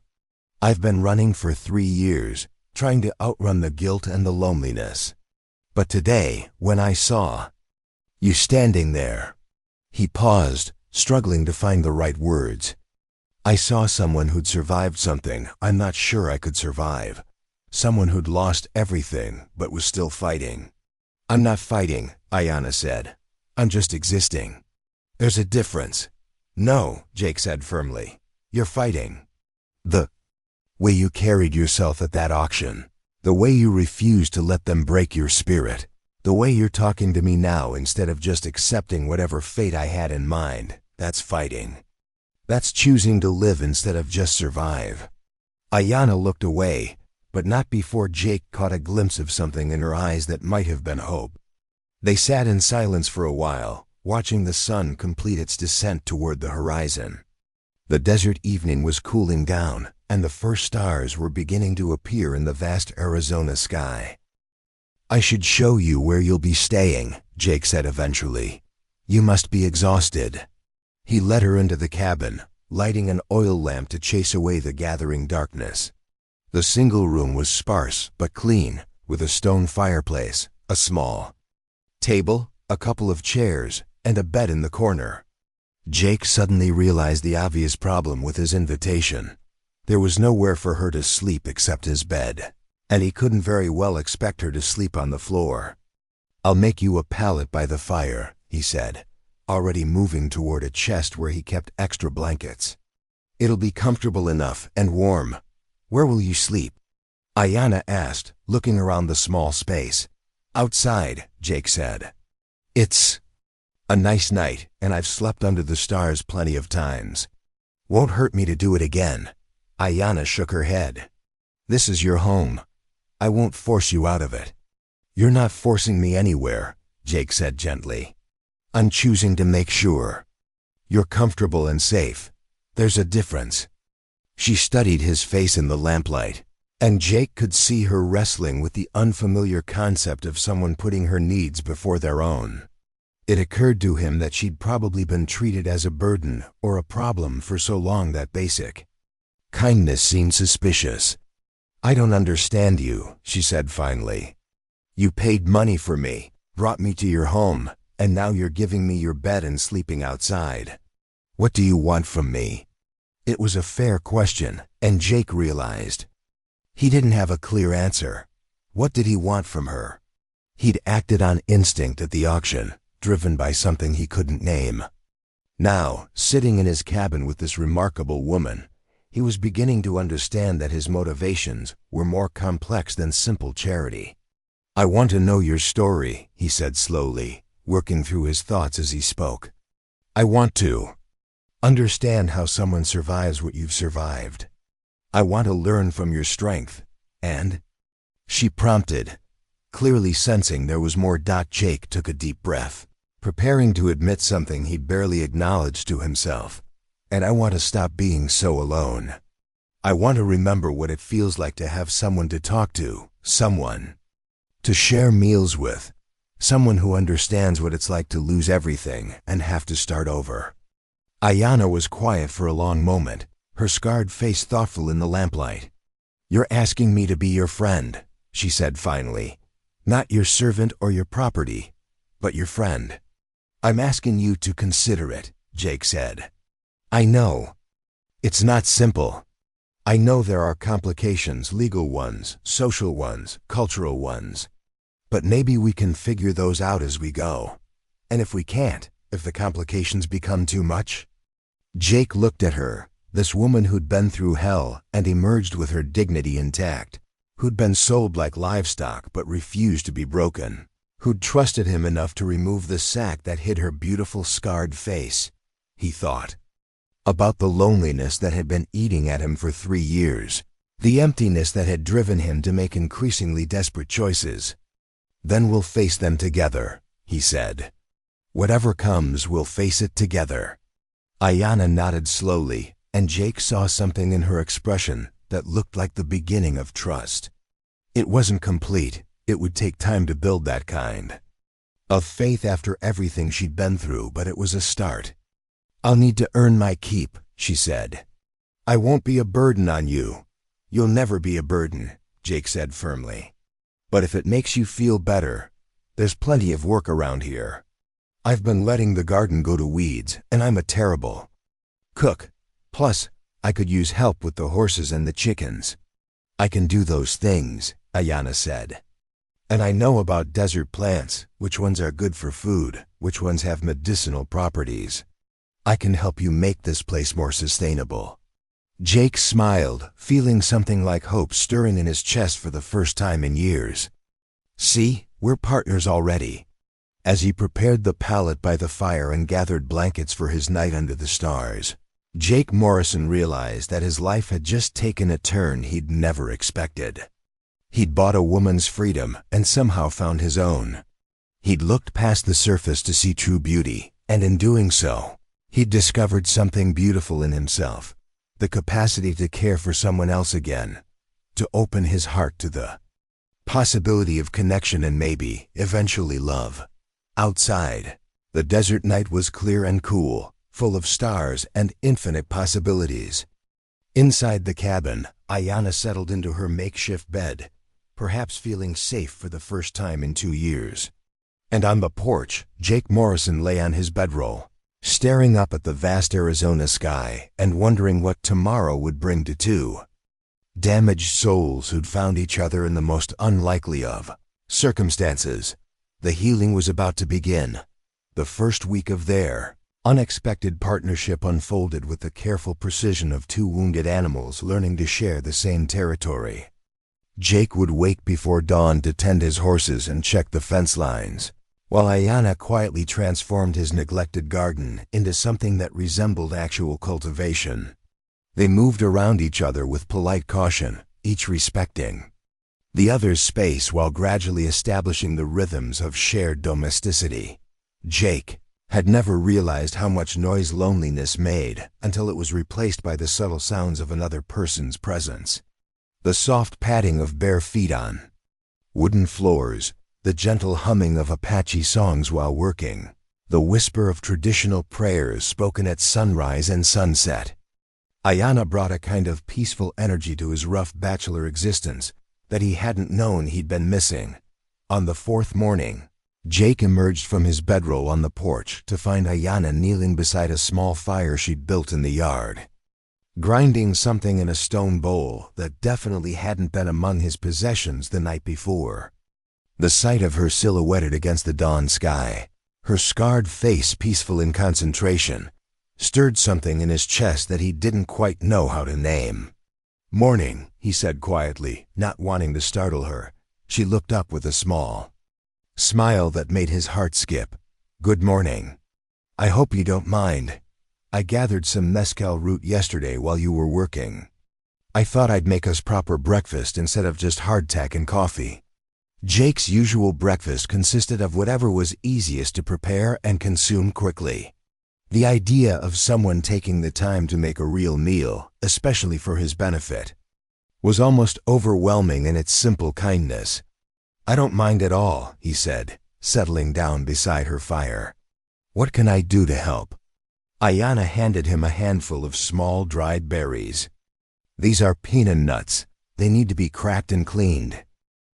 I've been running for 3 years, trying to outrun the guilt and the loneliness. But today, when I saw you standing there..." He paused, struggling to find the right words. "I saw someone who'd survived something I'm not sure I could survive. Someone who'd lost everything, but was still fighting." "I'm not fighting," Ayanna said. "I'm just existing. There's a difference." "No," Jake said firmly. "You're fighting. The way you carried yourself at that auction. The way you refused to let them break your spirit. The way you're talking to me now instead of just accepting whatever fate I had in mind. That's fighting. That's choosing to live instead of just survive." Ayanna looked away, but not before Jake caught a glimpse of something in her eyes that might have been hope. They sat in silence for a while, watching the sun complete its descent toward the horizon. The desert evening was cooling down, and the first stars were beginning to appear in the vast Arizona sky. "I should show you where you'll be staying," Jake said eventually. "You must be exhausted." He led her into the cabin, lighting an oil lamp to chase away the gathering darkness. The single room was sparse but clean, with a stone fireplace, a small table, a couple of chairs, and a bed in the corner. Jake suddenly realized the obvious problem with his invitation. There was nowhere for her to sleep except his bed, and he couldn't very well expect her to sleep on the floor. "I'll make you a pallet by the fire," he said, already moving toward a chest where he kept extra blankets. "It'll be comfortable enough and warm. Where will you sleep?" Ayanna asked, looking around the small space. "Outside," Jake said. "It's a nice night, and I've slept under the stars plenty of times. Won't hurt me to do it again." Ayanna shook her head. "This is your home. I won't force you out of it." "You're not forcing me anywhere," Jake said gently. "I'm choosing to make sure you're comfortable and safe. There's a difference." She studied his face in the lamplight, and Jake could see her wrestling with the unfamiliar concept of someone putting her needs before their own. It occurred to him that she'd probably been treated as a burden or a problem for so long that basic kindness seemed suspicious. "I don't understand you," she said finally. "You paid money for me, brought me to your home, and now you're giving me your bed and sleeping outside. What do you want from me?" It was a fair question, and Jake realized he didn't have a clear answer. What did he want from her? He'd acted on instinct at the auction, driven by something he couldn't name. Now, sitting in his cabin with this remarkable woman, he was beginning to understand that his motivations were more complex than simple charity. "I want to know your story," he said slowly, working through his thoughts as he spoke. "I want to Understand how someone survives what you've survived. I want to learn from your strength. And? She prompted, clearly sensing there was more. Jake took a deep breath, preparing to admit something he'd barely acknowledged to himself. And I want to stop being so alone. I want to remember what it feels like to have someone to talk to, someone to share meals with, someone who understands what it's like to lose everything and have to start over. Ayanna was quiet for a long moment, her scarred face thoughtful in the lamplight. You're asking me to be your friend, she said finally. Not your servant or your property, but your friend. I'm asking you to consider it, Jake said. I know. It's not simple. I know there are complications, legal ones, social ones, cultural ones. But maybe we can figure those out as we go. And if we can't, if the complications become too much? Jake looked at her, this woman who'd been through hell and emerged with her dignity intact, who'd been sold like livestock but refused to be broken, who'd trusted him enough to remove the sack that hid her beautiful scarred face. He thought about the loneliness that had been eating at him for 3 years, the emptiness that had driven him to make increasingly desperate choices. Then we'll face them together, he said. Whatever comes, we'll face it together. Ayanna nodded slowly, and Jake saw something in her expression that looked like the beginning of trust. It wasn't complete. It would take time to build that kind of faith after everything she'd been through, but it was a start. I'll need to earn my keep, she said. I won't be a burden on you. You'll never be a burden, Jake said firmly. But if it makes you feel better, there's plenty of work around here. I've been letting the garden go to weeds, and I'm a terrible cook. Plus, I could use help with the horses and the chickens. I can do those things, Ayanna said. And I know about desert plants, which ones are good for food, which ones have medicinal properties. I can help you make this place more sustainable. Jake smiled, feeling something like hope stirring in his chest for the first time in years. See, we're partners already. As he prepared the pallet by the fire and gathered blankets for his night under the stars, Jake Morrison realized that his life had just taken a turn he'd never expected. He'd bought a woman's freedom and somehow found his own. He'd looked past the surface to see true beauty, and in doing so, he'd discovered something beautiful in himself, the capacity to care for someone else again, to open his heart to the possibility of connection and maybe, eventually, love. Outside, the desert night was clear and cool, full of stars and infinite possibilities. Inside the cabin, Ayanna settled into her makeshift bed, perhaps feeling safe for the first time in 2 years. And on the porch, Jake Morrison lay on his bedroll, staring up at the vast Arizona sky and wondering what tomorrow would bring to two damaged souls who'd found each other in the most unlikely of circumstances. The healing was about to begin. The first week of their unexpected partnership unfolded with the careful precision of 2 wounded animals learning to share the same territory. Jake would wake before dawn to tend his horses and check the fence lines, while Ayanna quietly transformed his neglected garden into something that resembled actual cultivation. They moved around each other with polite caution, each respecting the other's space while gradually establishing the rhythms of shared domesticity. Jake had never realized how much noise loneliness made until it was replaced by the subtle sounds of another person's presence. The soft padding of bare feet on wooden floors, the gentle humming of Apache songs while working, the whisper of traditional prayers spoken at sunrise and sunset. Ayanna brought a kind of peaceful energy to his rough bachelor existence that he hadn't known he'd been missing. On the 4th morning, Jake emerged from his bedroll on the porch to find Ayanna kneeling beside a small fire she'd built in the yard, grinding something in a stone bowl that definitely hadn't been among his possessions the night before. The sight of her silhouetted against the dawn sky, her scarred face peaceful in concentration, stirred something in his chest that he didn't quite know how to name. "Morning," he said quietly, not wanting to startle her. She looked up with a small smile that made his heart skip. "Good morning. I hope you don't mind." I gathered some mezcal root yesterday while you were working. I thought I'd make us proper breakfast instead of just hardtack and coffee. Jake's usual breakfast consisted of whatever was easiest to prepare and consume quickly. The idea of someone taking the time to make a real meal, especially for his benefit, was almost overwhelming in its simple kindness. "I don't mind at all," he said, settling down beside her fire. "What can I do to help?" Ayanna handed him a handful of small dried berries. "These are peanut nuts. They need to be cracked and cleaned.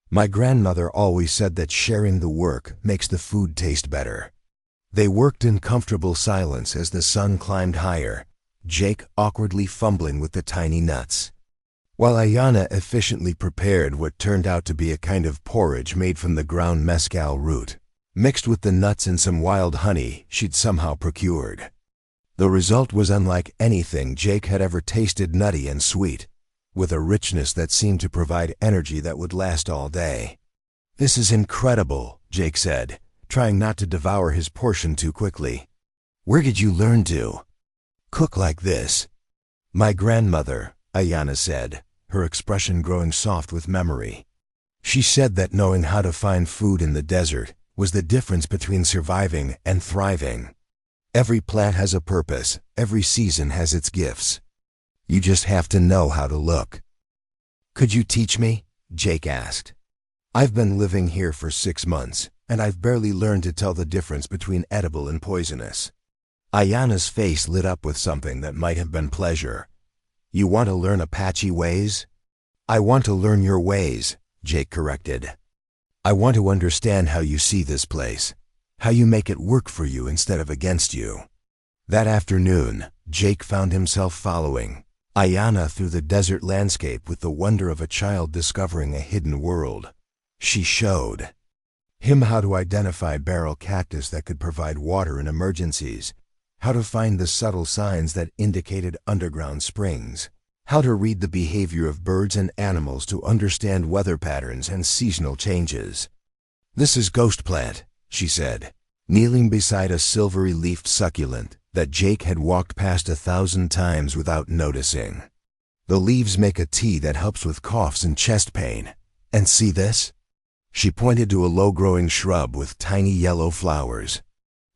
My grandmother always said that sharing the work makes the food taste better." They worked in comfortable silence as the sun climbed higher, Jake awkwardly fumbling with the tiny nuts, while Ayanna efficiently prepared what turned out to be a kind of porridge made from the ground mezcal root, mixed with the nuts and some wild honey she'd somehow procured. The result was unlike anything Jake had ever tasted, nutty and sweet, with a richness that seemed to provide energy that would last all day. "This is incredible," Jake said, trying not to devour his portion too quickly. "Where did you learn to cook like this?" "My grandmother," Ayanna said, her expression growing soft with memory. "She said that knowing how to find food in the desert was the difference between surviving and thriving. Every plant has a purpose, every season has its gifts. You just have to know how to look." "Could you teach me?" Jake asked. "I've been living here for 6 months, and I've barely learned to tell the difference between edible and poisonous." Ayanna's face lit up with something that might have been pleasure. "You want to learn Apache ways?" "I want to learn your ways," Jake corrected. "I want to understand how you see this place, how you make it work for you instead of against you." That afternoon, Jake found himself following Ayanna through the desert landscape with the wonder of a child discovering a hidden world. She showed him how to identify barrel cactus that could provide water in emergencies, how to find the subtle signs that indicated underground springs, how to read the behavior of birds and animals to understand weather patterns and seasonal changes. "This is ghost plant," she said, kneeling beside a silvery-leafed succulent that Jake had walked past 1,000 times without noticing. "The leaves make a tea that helps with coughs and chest pain. And see this?" She pointed to a low-growing shrub with tiny yellow flowers.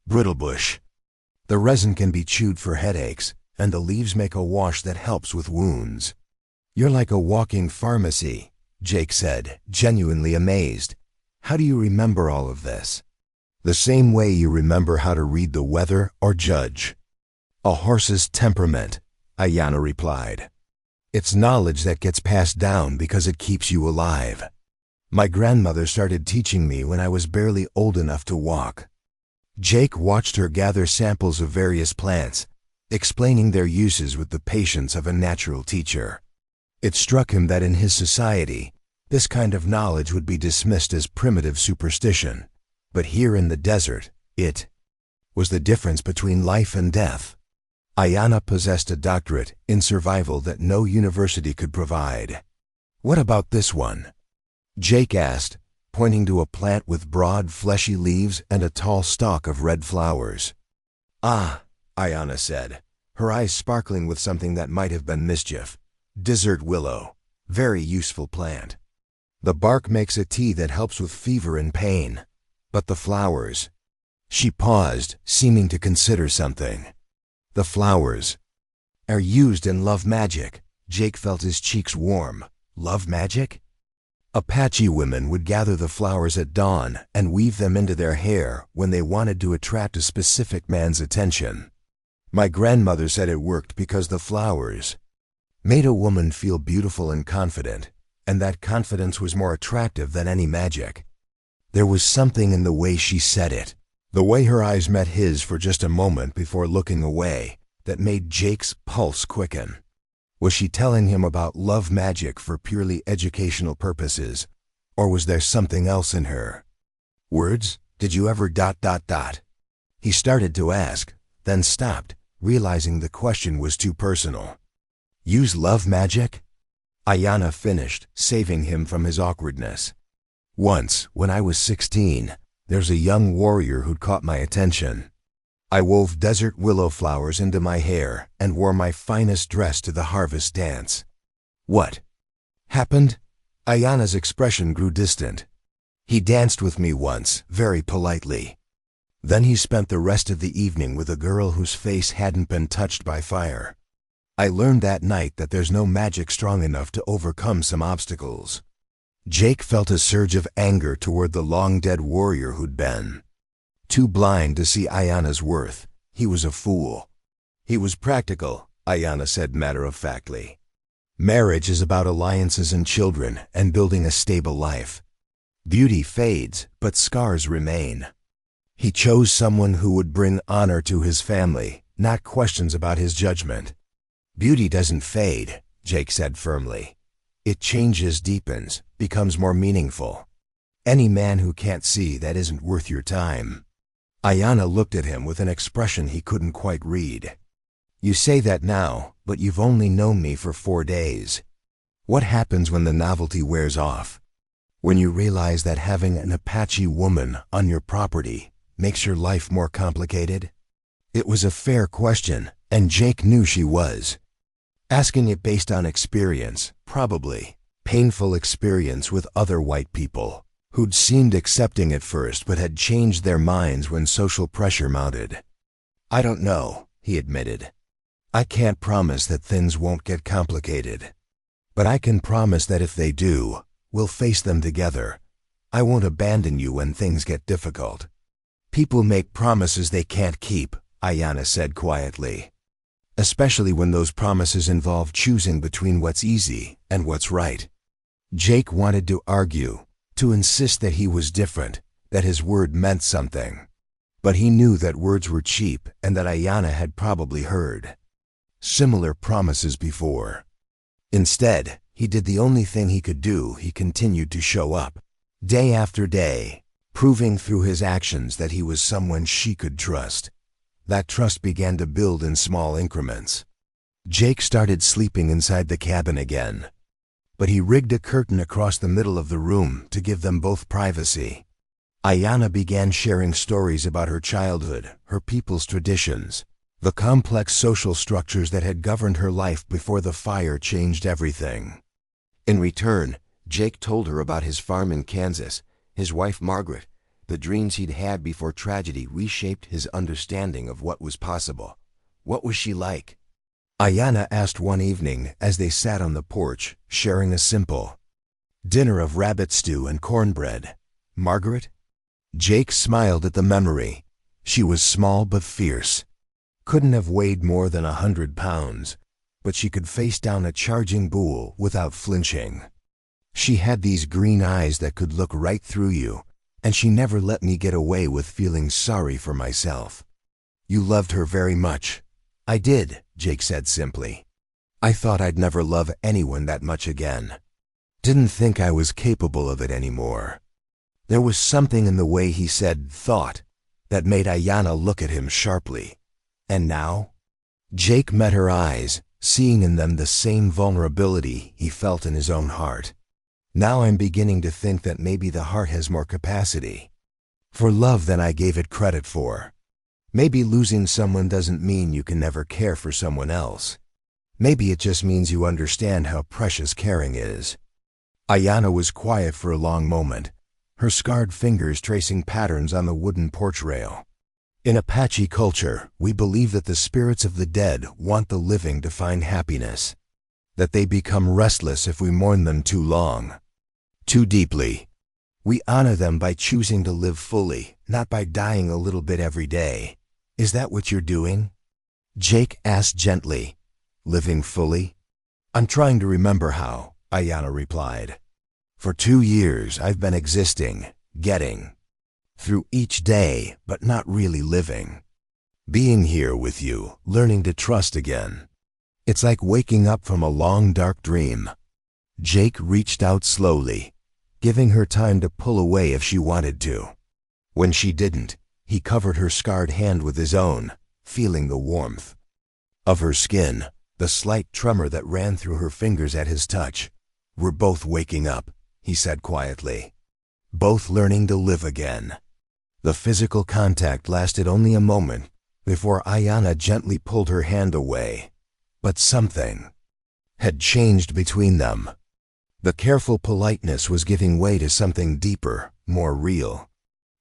"Brittlebush. The resin can be chewed for headaches, and the leaves make a wash that helps with wounds." "You're like a walking pharmacy," Jake said, genuinely amazed. "How do you remember all of this?" "The same way you remember how to read the weather or judge a horse's temperament," Ayanna replied. "It's knowledge that gets passed down because it keeps you alive. My grandmother started teaching me when I was barely old enough to walk." Jake watched her gather samples of various plants, explaining their uses with the patience of a natural teacher. It struck him that in his society, this kind of knowledge would be dismissed as primitive superstition, but here in the desert, it was the difference between life and death. Ayanna possessed a doctorate in survival that no university could provide. "What about this one?" Jake asked, pointing to a plant with broad, fleshy leaves and a tall stalk of red flowers. "Ah," Ayanna said, her eyes sparkling with something that might have been mischief. "Desert willow. Very useful plant. The bark makes a tea that helps with fever and pain. But the flowers—" She paused, seeming to consider something. "The flowers are used in love magic." Jake felt his cheeks warm. "Love magic?" "Apache women would gather the flowers at dawn and weave them into their hair when they wanted to attract a specific man's attention. My grandmother said it worked because the flowers made a woman feel beautiful and confident, and that confidence was more attractive than any magic." There was something in the way she said it, the way her eyes met his for just a moment before looking away, that made Jake's pulse quicken. Was she telling him about love magic for purely educational purposes, or was there something else in her words? "Did you ever ... He started to ask, then stopped, realizing the question was too personal. "Use love magic?" Ayanna finished, saving him from his awkwardness. "Once, when I was 16, there's a young warrior who'd caught my attention. I wove desert willow flowers into my hair and wore my finest dress to the harvest dance. What happened? Ayana's expression grew distant. He danced with me once, very politely. Then he spent the rest of the evening with a girl whose face hadn't been touched by fire. I learned that night that there's no magic strong enough to overcome some obstacles. Jake felt a surge of anger toward the long-dead warrior who'd been. Too blind to see Ayana's worth, he was a fool. He was practical, Ayana said matter-of-factly. Marriage is about alliances and children and building a stable life. Beauty fades, but scars remain. He chose someone who would bring honor to his family, not questions about his judgment. Beauty doesn't fade, Jake said firmly. It changes, deepens, becomes more meaningful. Any man who can't see that isn't worth your time. Ayana looked at him with an expression he couldn't quite read. You say that now, but you've only known me for 4 days. What happens when the novelty wears off? When you realize that having an Apache woman on your property makes your life more complicated? It was a fair question, and Jake knew she was. Asking it based on experience, probably. Painful experience with other white people, who'd seemed accepting at first but had changed their minds when social pressure mounted. I don't know, he admitted. I can't promise that things won't get complicated. But I can promise that if they do, we'll face them together. I won't abandon you when things get difficult. People make promises they can't keep, Ayana said quietly. Especially when those promises involve choosing between what's easy and what's right. Jake wanted to argue, to insist that he was different, that his word meant something. But he knew that words were cheap and that Ayana had probably heard similar promises before. Instead, he did the only thing he could do. He continued to show up, day after day, proving through his actions that he was someone she could trust. That trust began to build in small increments. Jake started sleeping inside the cabin again, but he rigged a curtain across the middle of the room to give them both privacy. Ayana began sharing stories about her childhood, her people's traditions, the complex social structures that had governed her life before the fire changed everything. In return, Jake told her about his farm in Kansas, his wife Margaret, the dreams he'd had before tragedy reshaped his understanding of what was possible. What was she like? Ayana asked one evening as they sat on the porch, sharing a simple dinner of rabbit stew and cornbread. Margaret? Jake smiled at the memory. She was small but fierce. Couldn't have weighed more than 100 pounds, but she could face down a charging bull without flinching. She had these green eyes that could look right through you, and she never let me get away with feeling sorry for myself. You loved her very much. I did, Jake said simply. I thought I'd never love anyone that much again. Didn't think I was capable of it anymore. There was something in the way he said thought that made Ayana look at him sharply. And now? Jake met her eyes, seeing in them the same vulnerability he felt in his own heart. Now I'm beginning to think that maybe the heart has more capacity for love than I gave it credit for. Maybe losing someone doesn't mean you can never care for someone else. Maybe it just means you understand how precious caring is. Ayana was quiet for a long moment, her scarred fingers tracing patterns on the wooden porch rail. In Apache culture, we believe that the spirits of the dead want the living to find happiness, that they become restless if we mourn them too long, too deeply. We honor them by choosing to live fully, not by dying a little bit every day. Is that what you're doing? Jake asked gently. Living fully? I'm trying to remember how, Ayana replied. For 2 years I've been existing, getting through each day, but not really living. Being here with you, learning to trust again. It's like waking up from a long, dark dream. Jake reached out slowly, giving her time to pull away if she wanted to. When she didn't, he covered her scarred hand with his own, feeling the warmth of her skin, the slight tremor that ran through her fingers at his touch. We're both waking up, he said quietly. Both learning to live again. The physical contact lasted only a moment, before Ayanna gently pulled her hand away. But something had changed between them. The careful politeness was giving way to something deeper, more real.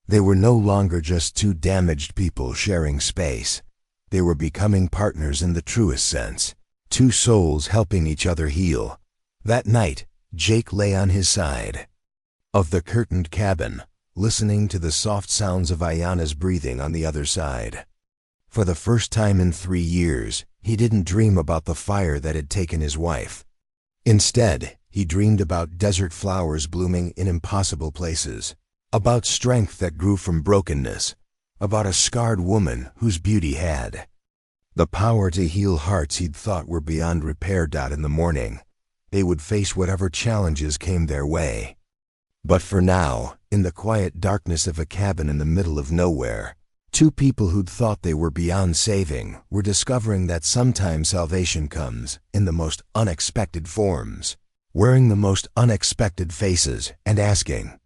They were no longer just two damaged people sharing space. They were becoming partners in the truest sense, two souls helping each other heal. That night, Jake lay on his side of the curtained cabin, listening to the soft sounds of Ayanna's breathing on the other side. For the first time in 3 years, he didn't dream about the fire that had taken his wife. Instead, he dreamed about desert flowers blooming in impossible places, about strength that grew from brokenness, about a scarred woman whose beauty had the power to heal hearts he'd thought were beyond repair. In the morning, they would face whatever challenges came their way. But for now, in the quiet darkness of a cabin in the middle of nowhere, two people who'd thought they were beyond saving were discovering that sometimes salvation comes in the most unexpected forms, wearing the most unexpected faces and asking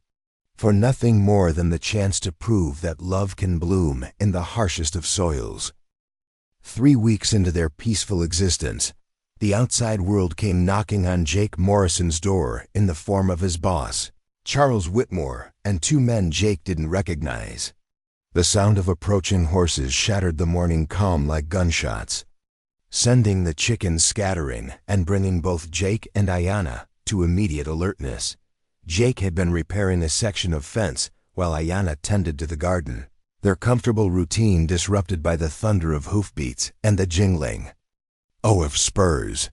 for nothing more than the chance to prove that love can bloom in the harshest of soils. 3 weeks into their peaceful existence, the outside world came knocking on Jake Morrison's door in the form of his boss, Charles Whitmore, and two men Jake didn't recognize. The sound of approaching horses shattered the morning calm like gunshots, sending the chickens scattering and bringing both Jake and Ayanna to immediate alertness. Jake had been repairing a section of fence while Ayanna tended to the garden, their comfortable routine disrupted by the thunder of hoofbeats and the jingling of spurs.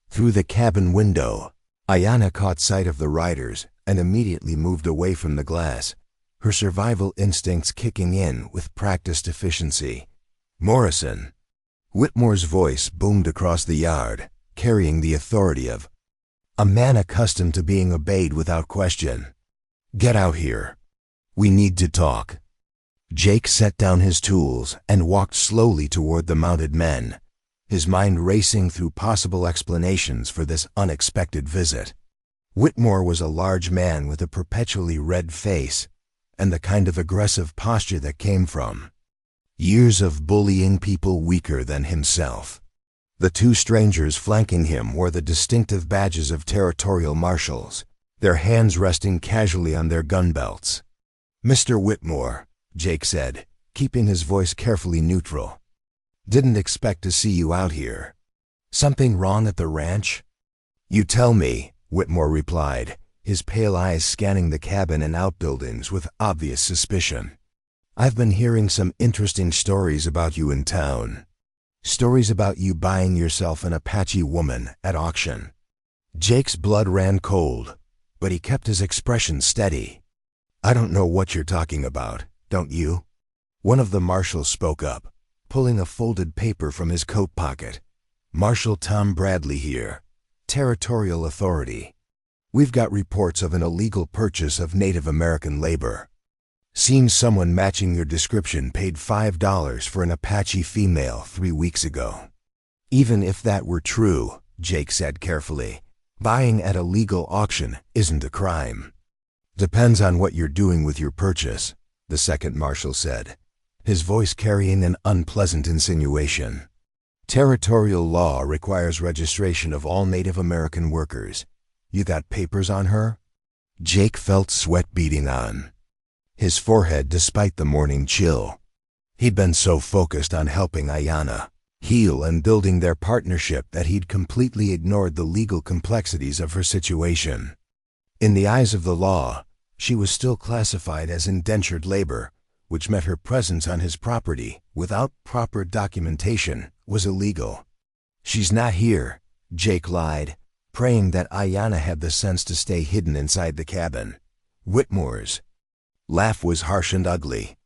Through the cabin window, Ayanna caught sight of the riders and immediately moved away from the glass, her survival instincts kicking in with practiced efficiency. "Morrison." Whitmore's voice boomed across the yard, carrying the authority of a man accustomed to being obeyed without question. "Get out here. We need to talk." Jake set down his tools and walked slowly toward the mounted men, his mind racing through possible explanations for this unexpected visit. Whitmore was a large man with a perpetually red face and the kind of aggressive posture that came from years of bullying people weaker than himself. The two strangers flanking him wore the distinctive badges of territorial marshals, their hands resting casually on their gun belts. "Mr. Whitmore," Jake said, keeping his voice carefully neutral. "Didn't expect to see you out here. Something wrong at the ranch?" "You tell me," Whitmore replied, his pale eyes scanning the cabin and outbuildings with obvious suspicion. "I've been hearing some interesting stories about you in town. Stories about you buying yourself an Apache woman at auction." Jake's blood ran cold, but he kept his expression steady. "I don't know what you're talking about, don't you?" One of the marshals spoke up, pulling a folded paper from his coat pocket. "Marshal Tom Bradley here, Territorial Authority. We've got reports of an illegal purchase of Native American labor. Seems someone matching your description paid $5 for an Apache female 3 weeks ago." "Even if that were true," Jake said carefully, "buying at a legal auction isn't a crime." "Depends on what you're doing with your purchase," the second marshal said, his voice carrying an unpleasant insinuation. "Territorial law requires registration of all Native American workers. You got papers on her?" Jake felt sweat beading on his forehead despite the morning chill. He'd been so focused on helping Ayanna heal and building their partnership that he'd completely ignored the legal complexities of her situation. In the eyes of the law, she was still classified as indentured labor, which meant her presence on his property without proper documentation was illegal. "She's not here," Jake lied, praying that Ayanna had the sense to stay hidden inside the cabin. Whitmore's laugh was harsh and ugly.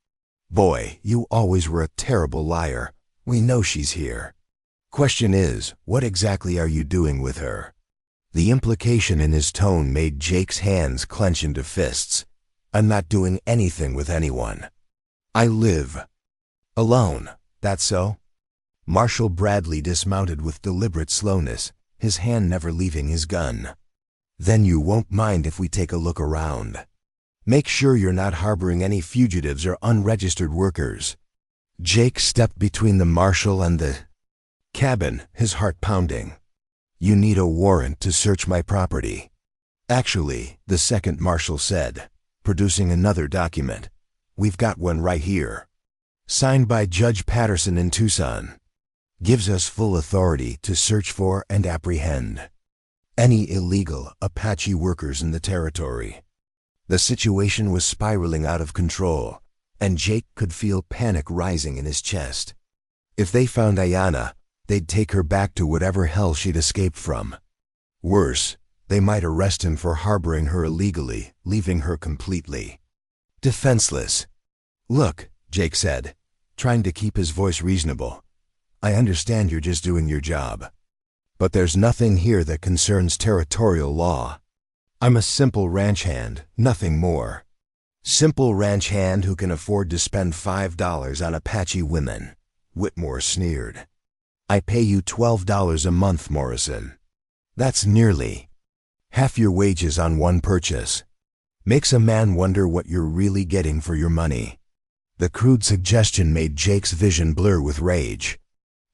"Boy, you always were a terrible liar. We know she's here. Question is, what exactly are you doing with her?" The implication in his tone made Jake's hands clench into fists. "I'm not doing anything with anyone. I live alone, that's so?" Marshal Bradley dismounted with deliberate slowness, his hand never leaving his gun. "Then you won't mind if we take a look around. Make sure you're not harboring any fugitives or unregistered workers." Jake stepped between the marshal and the cabin, his heart pounding. "You need a warrant to search my property." "Actually," the second marshal said, producing another document. "We've got one right here. Signed by Judge Patterson in Tucson. Gives us full authority to search for and apprehend any illegal Apache workers in the territory." The situation was spiraling out of control, and Jake could feel panic rising in his chest. If they found Ayanna, they'd take her back to whatever hell she'd escaped from. Worse, they might arrest him for harboring her illegally, leaving her completely defenseless. "Look," Jake said, trying to keep his voice reasonable, "I understand you're just doing your job. But there's nothing here that concerns territorial law. I'm a simple ranch hand, nothing more. Simple ranch hand who can afford to spend $5 on Apache women," Whitmore sneered. "I pay you $12 a month, Morrison. That's nearly half your wages on one purchase. Makes a man wonder what you're really getting for your money." The crude suggestion made Jake's vision blur with rage.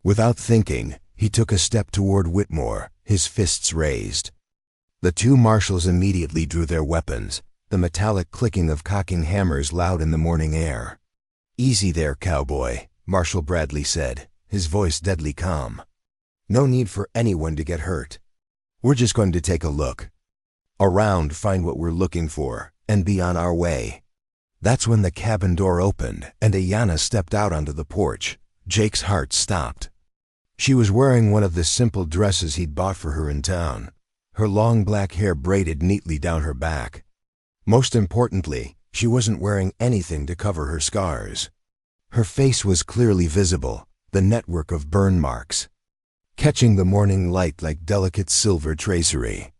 Without thinking, he took a step toward Whitmore, his fists raised. The two marshals immediately drew their weapons, the metallic clicking of cocking hammers loud in the morning air. "Easy there, cowboy," Marshal Bradley said, his voice deadly calm. "No need for anyone to get hurt. We're just going to take a look around, find what we're looking for, and be on our way." That's when the cabin door opened and Ayanna stepped out onto the porch. Jake's heart stopped. She was wearing one of the simple dresses he'd bought for her in town, her long black hair braided neatly down her back. Most importantly, she wasn't wearing anything to cover her scars. Her face was clearly visible, the network of burn marks catching the morning light like delicate silver tracery.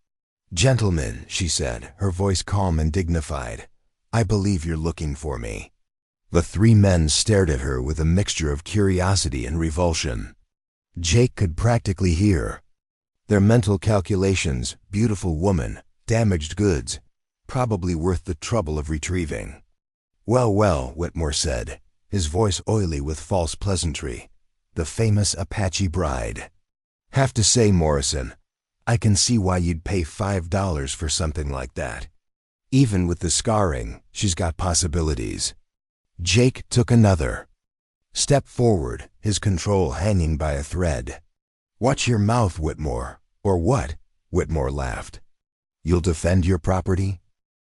"Gentlemen," she said, her voice calm and dignified, "I believe you're looking for me." The three men stared at her with a mixture of curiosity and revulsion. Jake could practically hear their mental calculations: beautiful woman, damaged goods, probably worth the trouble of retrieving. "Well, well," Whitmore said, his voice oily with false pleasantry, "the famous Apache bride. Have to say, Morrison, I can see why you'd pay $5 for something like that. Even with the scarring, she's got possibilities." Jake took another step forward, his control hanging by a thread. "Watch your mouth, Whitmore." "Or what?" Whitmore laughed. "You'll defend your property?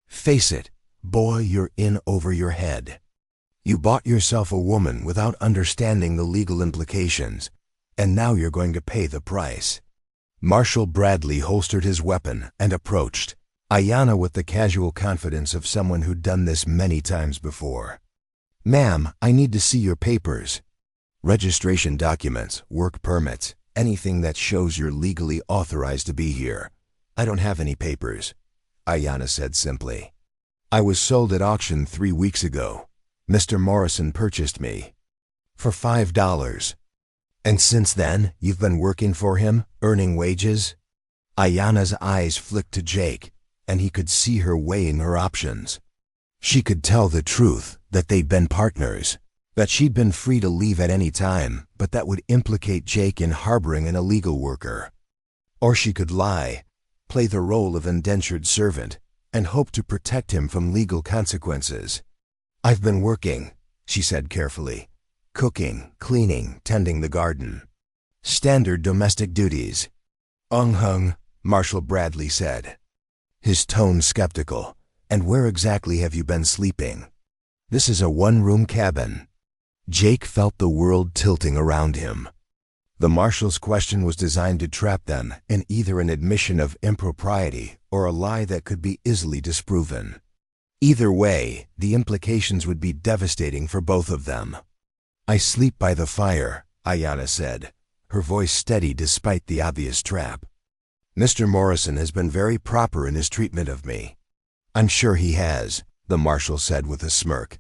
Face it, boy, you're in over your head. You bought yourself a woman without understanding the legal implications, and now you're going to pay the price." Marshal Bradley holstered his weapon and approached Ayanna with the casual confidence of someone who'd done this many times before. "Ma'am, I need to see your papers. Registration documents, work permits, anything that shows you're legally authorized to be here." "I don't have any papers," Ayanna said simply. "I was sold at auction 3 weeks ago. Mr. Morrison purchased me for $5. "And since then, you've been working for him, earning wages?" Ayanna's eyes flicked to Jake, and he could see her weighing her options. She could tell the truth, that they'd been partners, that she'd been free to leave at any time, but that would implicate Jake in harboring an illegal worker. Or she could lie, play the role of indentured servant, and hope to protect him from legal consequences. "I've been working," she said carefully. "Cooking, cleaning, tending the garden. Standard domestic duties." "Hung," Marshal Bradley said, his tone skeptical. "And where exactly have you been sleeping?" "This is a one-room cabin." Jake felt the world tilting around him. The marshal's question was designed to trap them in either an admission of impropriety or a lie that could be easily disproven. Either way, the implications would be devastating for both of them. "I sleep by the fire," Ayanna said, her voice steady despite the obvious trap. "Mr. Morrison has been very proper in his treatment of me." "I'm sure he has," the marshal said with a smirk.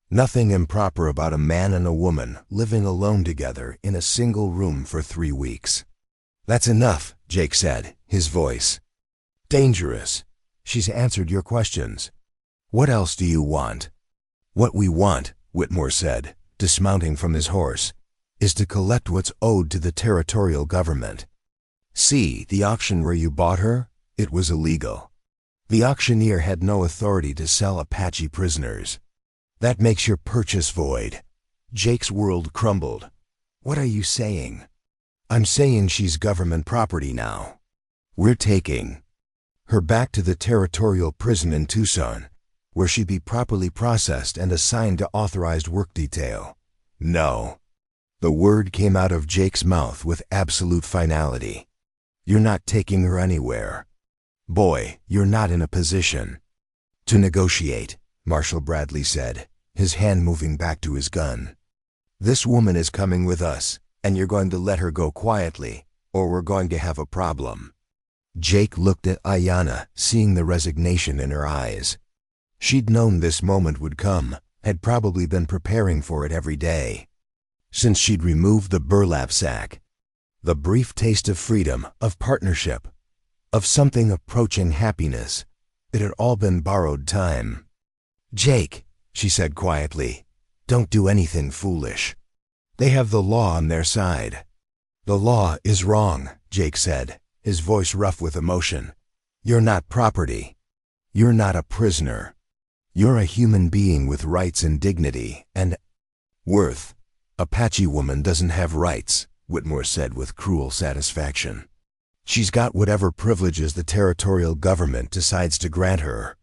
"Nothing improper about a man and a woman living alone together in a single room for 3 weeks." "That's enough," Jake said, his voice dangerous. "She's answered your questions. What else do you want?" "What we want," Whitmore said, dismounting from his horse, is to collect what's owed to the territorial government. See, the auction where you bought her? It was illegal. The auctioneer had no authority to sell Apache prisoners. That makes your purchase void. Jake's world crumbled. What are you saying? I'm saying she's government property now. We're taking her back to the territorial prison in Tucson, where she'd be properly processed and assigned to authorized work detail. No. The word came out of Jake's mouth with absolute finality. You're not taking her anywhere. Boy, you're not in a position to negotiate, Marshal Bradley said, his hand moving back to his gun. This woman is coming with us, and you're going to let her go quietly, or we're going to have a problem. Jake looked at Ayanna, seeing the resignation in her eyes. She'd known this moment would come, had probably been preparing for it every day. Since she'd removed the burlap sack, the brief taste of freedom, of partnership, of something approaching happiness, it had all been borrowed time. Jake, she said quietly, don't do anything foolish. They have the law on their side. The law is wrong, Jake said, his voice rough with emotion. You're not property. You're not a prisoner. You're a human being with rights and dignity and worth. Apache woman doesn't have rights, Whitmore said with cruel satisfaction. She's got whatever privileges the territorial government decides to grant her.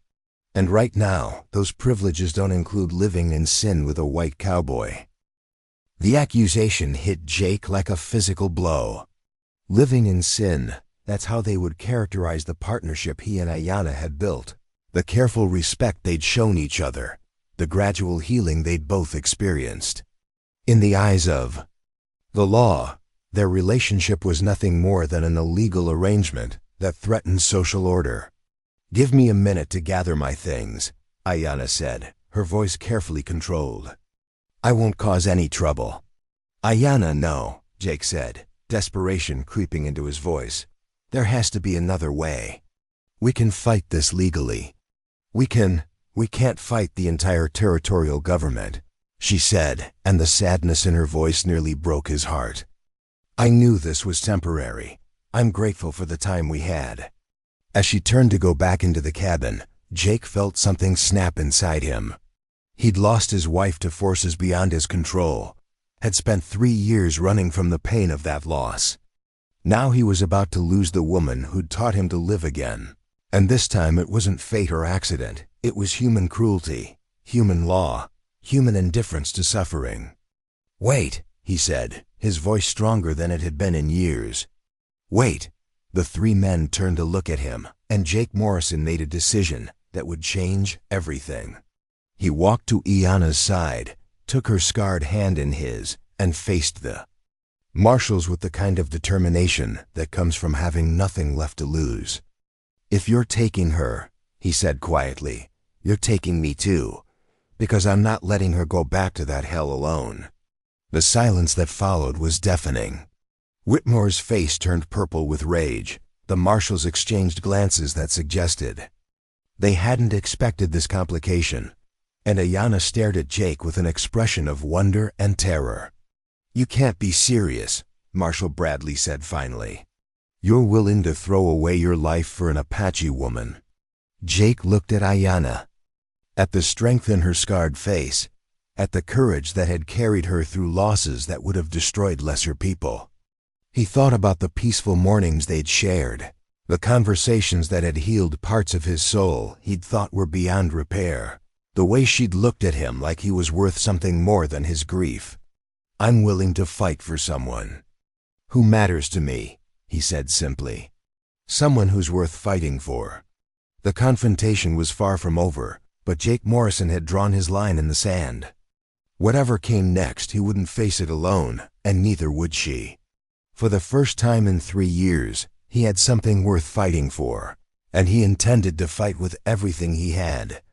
And right now, those privileges don't include living in sin with a white cowboy. The accusation hit Jake like a physical blow. Living in sin, that's how they would characterize the partnership he and Ayanna had built, the careful respect they'd shown each other, the gradual healing they'd both experienced. In the eyes of the law, their relationship was nothing more than an illegal arrangement that threatened social order. Give me a minute to gather my things, Ayanna said, her voice carefully controlled. I won't cause any trouble. Ayanna, no, Jake said, desperation creeping into his voice. There has to be another way. We can fight this legally. We can't fight the entire territorial government, she said, and the sadness in her voice nearly broke his heart. I knew this was temporary. I'm grateful for the time we had. As she turned to go back into the cabin, Jake felt something snap inside him. He'd lost his wife to forces beyond his control, had spent 3 years running from the pain of that loss. Now he was about to lose the woman who'd taught him to live again. And this time it wasn't fate or accident, it was human cruelty, human law, human indifference to suffering. Wait, he said, his voice stronger than it had been in years. Wait. The 3 men turned to look at him, and Jake Morrison made a decision that would change everything. He walked to Ayanna's side, took her scarred hand in his, and faced the marshals with the kind of determination that comes from having nothing left to lose. If you're taking her, he said quietly, you're taking me too, because I'm not letting her go back to that hell alone. The silence that followed was deafening. Whitmore's face turned purple with rage. The marshals exchanged glances that suggested they hadn't expected this complication, and Ayanna stared at Jake with an expression of wonder and terror. You can't be serious, Marshal Bradley said finally. You're willing to throw away your life for an Apache woman. Jake looked at Ayanna, at the strength in her scarred face, at the courage that had carried her through losses that would have destroyed lesser people. He thought about the peaceful mornings they'd shared, the conversations that had healed parts of his soul he'd thought were beyond repair, the way she'd looked at him like he was worth something more than his grief. I'm willing to fight for someone who matters to me, he said simply. Someone who's worth fighting for. The confrontation was far from over, but Jake Morrison had drawn his line in the sand. Whatever came next, he wouldn't face it alone, and neither would she. For the first time in 3 years, he had something worth fighting for, and he intended to fight with everything he had.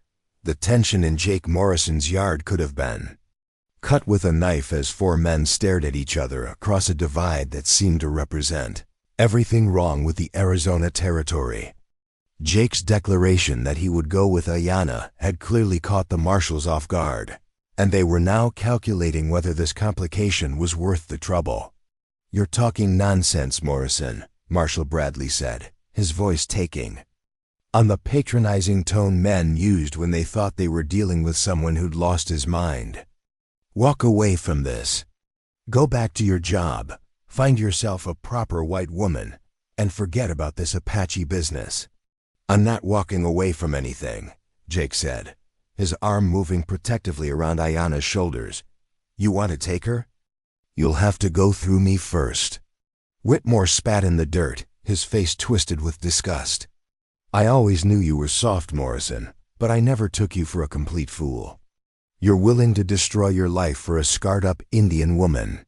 The tension in Jake Morrison's yard could have been cut with a knife as 4 men stared at each other across a divide that seemed to represent everything wrong with the Arizona Territory. Jake's declaration that he would go with Ayanna had clearly caught the marshals off guard, and they were now calculating whether this complication was worth the trouble. "You're talking nonsense, Morrison," Marshal Bradley said, his voice taking on the patronizing tone men used when they thought they were dealing with someone who'd lost his mind. "Walk away from this. Go back to your job, find yourself a proper white woman, and forget about this Apache business." "I'm not walking away from anything," Jake said, his arm moving protectively around Ayanna's shoulders. "You want to take her? You'll have to go through me first." Whitmore spat in the dirt, his face twisted with disgust. "I always knew you were soft, Morrison, but I never took you for a complete fool. You're willing to destroy your life for a scarred-up Indian woman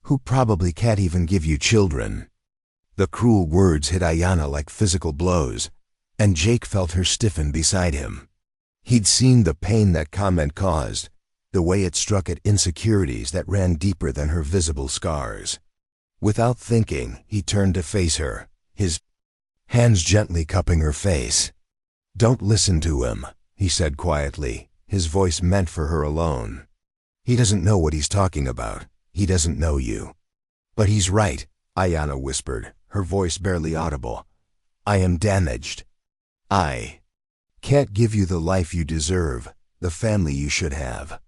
who probably can't even give you children." The cruel words hit Ayanna like physical blows, and Jake felt her stiffen beside him. He'd seen the pain that comment caused, the way it struck at insecurities that ran deeper than her visible scars. Without thinking, he turned to face her, his hands gently cupping her face. "Don't listen to him," he said quietly, his voice meant for her alone. "He doesn't know what he's talking about. He doesn't know you." "But he's right," Ayanna whispered, her voice barely audible. "I am damaged. I can't give you the life you deserve, the family you should have."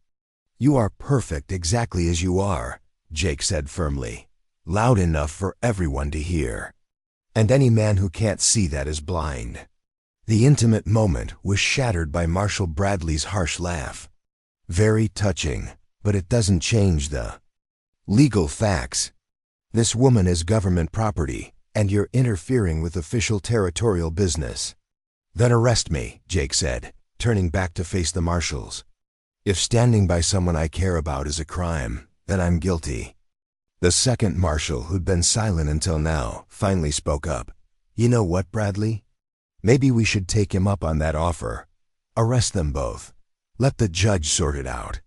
"You are perfect exactly as you are," Jake said firmly, loud enough for everyone to hear. "And any man who can't see that is blind." The intimate moment was shattered by Marshal Bradley's harsh laugh. "Very touching, but it doesn't change the legal facts. This woman is government property, and you're interfering with official territorial business." "Then arrest me," Jake said, turning back to face the marshals. "If standing by someone I care about is a crime, then I'm guilty." The second marshal, who'd been silent until now, finally spoke up. "You know what, Bradley? Maybe we should take him up on that offer. Arrest them both. Let the judge sort it out."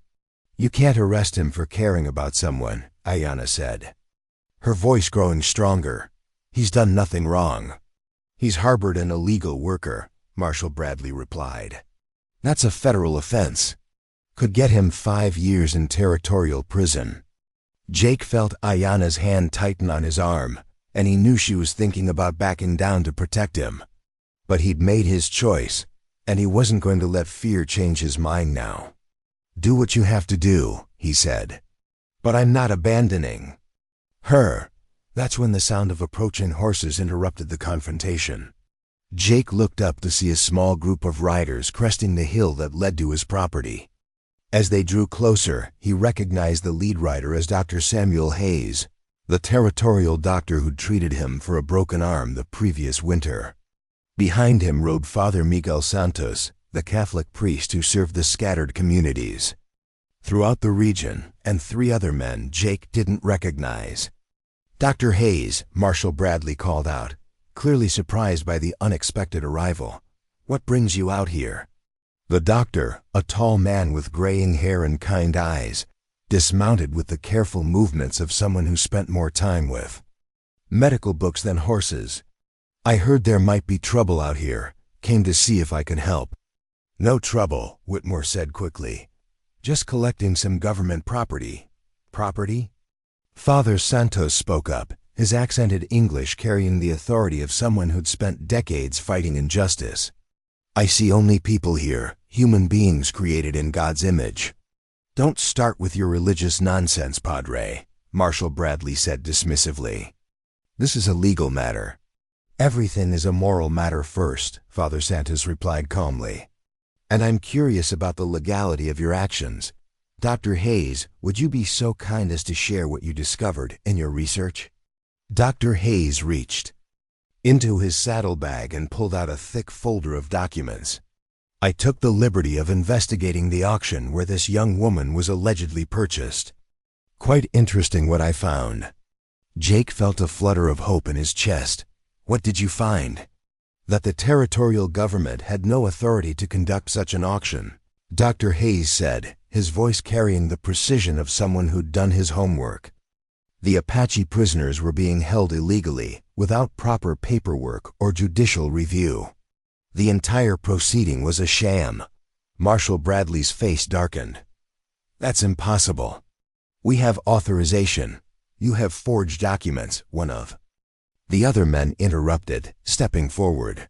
"You can't arrest him for caring about someone," Ayanna said, her voice growing stronger. "He's done nothing wrong." "He's harbored an illegal worker," Marshal Bradley replied. "That's a federal offense. Could get him 5 years in territorial prison." Jake felt Ayanna's hand tighten on his arm, and he knew she was thinking about backing down to protect him. But he'd made his choice, and he wasn't going to let fear change his mind now. "Do what you have to do," he said. "But I'm not abandoning her." That's when the sound of approaching horses interrupted the confrontation. Jake looked up to see a small group of riders cresting the hill that led to his property. As they drew closer, he recognized the lead rider as Dr. Samuel Hayes, the territorial doctor who'd treated him for a broken arm the previous winter. Behind him rode Father Miguel Santos, the Catholic priest who served the scattered communities throughout the region, and 3 other men Jake didn't recognize. "Dr. Hayes," Marshal Bradley called out, clearly surprised by the unexpected arrival. "What brings you out here?" The doctor, a tall man with graying hair and kind eyes, dismounted with the careful movements of someone who spent more time with medical books than horses. "I heard there might be trouble out here. Came to see if I could help." "No trouble," Whitmore said quickly. "Just collecting some government property." "Property?" Father Santos spoke up, his accented English carrying the authority of someone who'd spent decades fighting injustice. "I see only people here, human beings created in God's image." "Don't start with your religious nonsense, Padre," Marshal Bradley said dismissively. "This is a legal matter." "Everything is a moral matter first," Father Santos replied calmly. "And I'm curious about the legality of your actions. Dr. Hayes, would you be so kind as to share what you discovered in your research?" Dr. Hayes reached into his saddlebag and pulled out a thick folder of documents. "I took the liberty of investigating the auction where this young woman was allegedly purchased. Quite interesting what I found." Jake felt a flutter of hope in his chest. "What did you find?" "That the territorial government had no authority to conduct such an auction," Dr. Hayes said, his voice carrying the precision of someone who'd done his homework. "The Apache prisoners were being held illegally, without proper paperwork or judicial review. The entire proceeding was a sham." Marshal Bradley's face darkened. That's impossible. We have authorization. You have forged documents, one of the other men interrupted, stepping forward.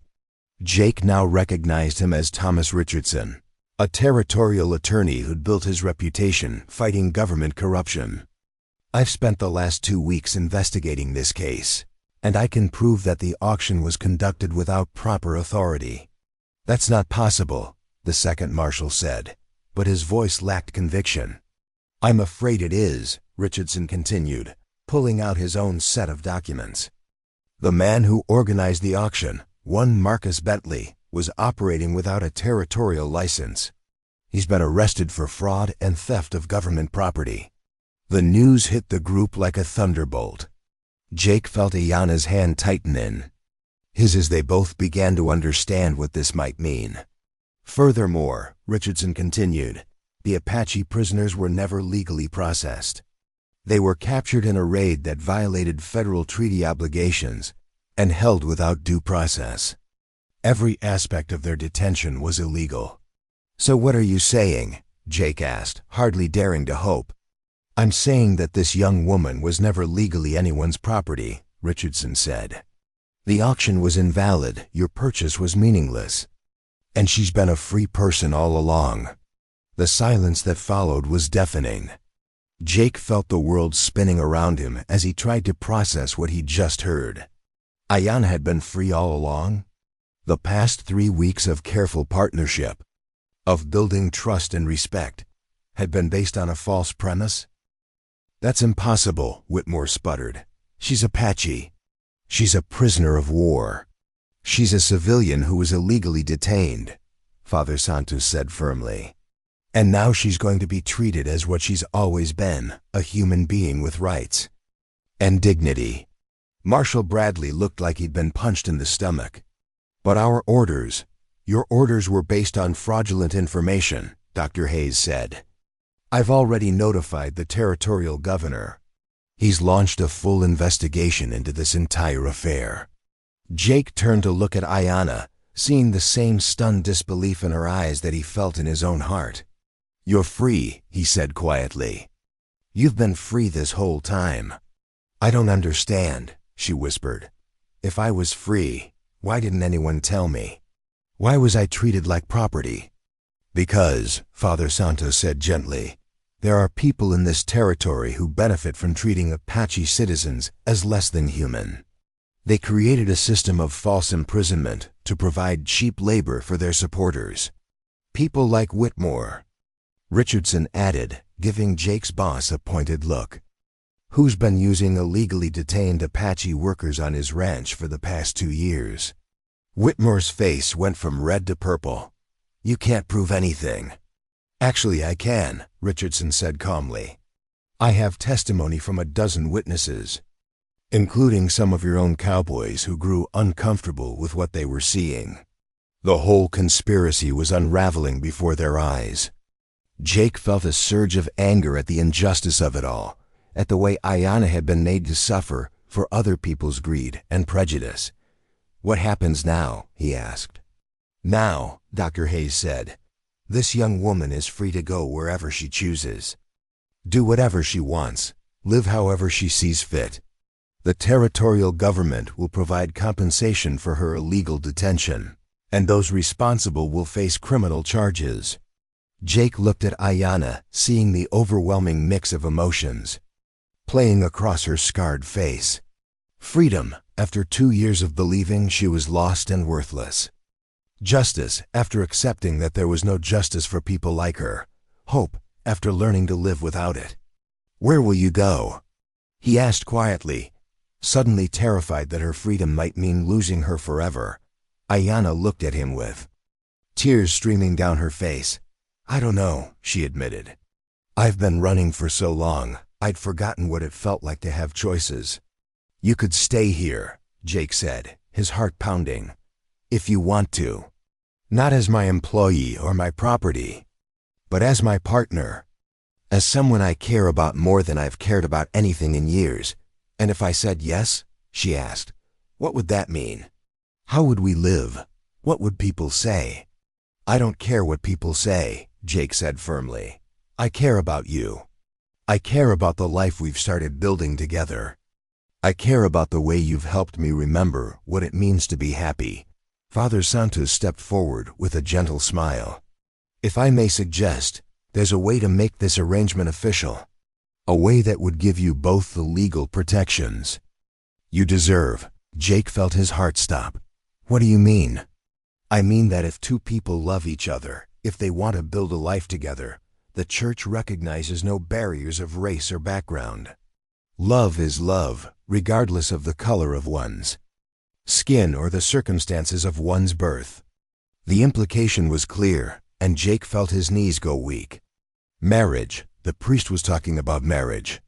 Jake now recognized him as Thomas Richardson, a territorial attorney who'd built his reputation fighting government corruption. I've spent the last 2 weeks investigating this case, and I can prove that the auction was conducted without proper authority. That's not possible, the second marshal said, but his voice lacked conviction. I'm afraid it is, Richardson continued, pulling out his own set of documents. The man who organized the auction, one Marcus Bentley, was operating without a territorial license. He's been arrested for fraud and theft of government property. The news hit the group like a thunderbolt. Jake felt Ayana's hand tighten in his as they both began to understand what this might mean. Furthermore, Richardson continued, the Apache prisoners were never legally processed. They were captured in a raid that violated federal treaty obligations and held without due process. Every aspect of their detention was illegal. So what are you saying? Jake asked, hardly daring to hope. I'm saying that this young woman was never legally anyone's property, Richardson said. The auction was invalid, your purchase was meaningless. And she's been a free person all along. The silence that followed was deafening. Jake felt the world spinning around him as he tried to process what he'd just heard. Ayana had been free all along? The past 3 weeks of careful partnership, of building trust and respect, had been based on a false premise? That's impossible, Whitmore sputtered. She's Apache. She's a prisoner of war. She's a civilian who was illegally detained, Father Santos said firmly. And now she's going to be treated as what she's always been, a human being with rights and dignity. Marshal Bradley looked like he'd been punched in the stomach. But your orders were based on fraudulent information, Dr. Hayes said. I've already notified the territorial governor. He's launched a full investigation into this entire affair. Jake turned to look at Ayana, seeing the same stunned disbelief in her eyes that he felt in his own heart. You're free, he said quietly. You've been free this whole time. I don't understand, she whispered. If I was free, why didn't anyone tell me? Why was I treated like property? Because, Father Santos said gently, there are people in this territory who benefit from treating Apache citizens as less than human. They created a system of false imprisonment to provide cheap labor for their supporters. People like Whitmore. Richardson added, giving Jake's boss a pointed look. Who's been using illegally detained Apache workers on his ranch for the past 2 years? Whitmore's face went from red to purple. You can't prove anything. Actually, I can, Richardson said calmly. I have testimony from a dozen witnesses, including some of your own cowboys who grew uncomfortable with what they were seeing. The whole conspiracy was unraveling before their eyes. Jake felt a surge of anger at the injustice of it all, at the way Ayana had been made to suffer for other people's greed and prejudice. What happens now? He asked. Now, Dr. Hayes said, this young woman is free to go wherever she chooses. Do whatever she wants, live however she sees fit. The territorial government will provide compensation for her illegal detention, and those responsible will face criminal charges. Jake looked at Ayana, seeing the overwhelming mix of emotions playing across her scarred face. Freedom, after 2 years of believing she was lost and worthless. Justice, after accepting that there was no justice for people like her. Hope, after learning to live without it. Where will you go? He asked quietly, suddenly terrified that her freedom might mean losing her forever. Ayana looked at him with tears streaming down her face. I don't know, she admitted. I've been running for so long, I'd forgotten what it felt like to have choices. You could stay here, Jake said, his heart pounding. If you want to. Not as my employee or my property, but as my partner. As someone I care about more than I've cared about anything in years. And if I said yes, she asked, what would that mean? How would we live? What would people say? I don't care what people say, Jake said firmly. I care about you. I care about the life we've started building together. I care about the way you've helped me remember what it means to be happy." Father Santos stepped forward with a gentle smile. "If I may suggest, there's a way to make this arrangement official. A way that would give you both the legal protections you deserve." Jake felt his heart stop. "What do you mean?" "I mean that if two people love each other, if they want to build a life together, the church recognizes no barriers of race or background. Love is love, regardless of the color of one's skin or the circumstances of one's birth." The implication was clear, and Jake felt his knees go weak. "Marriage," the priest was talking about marriage.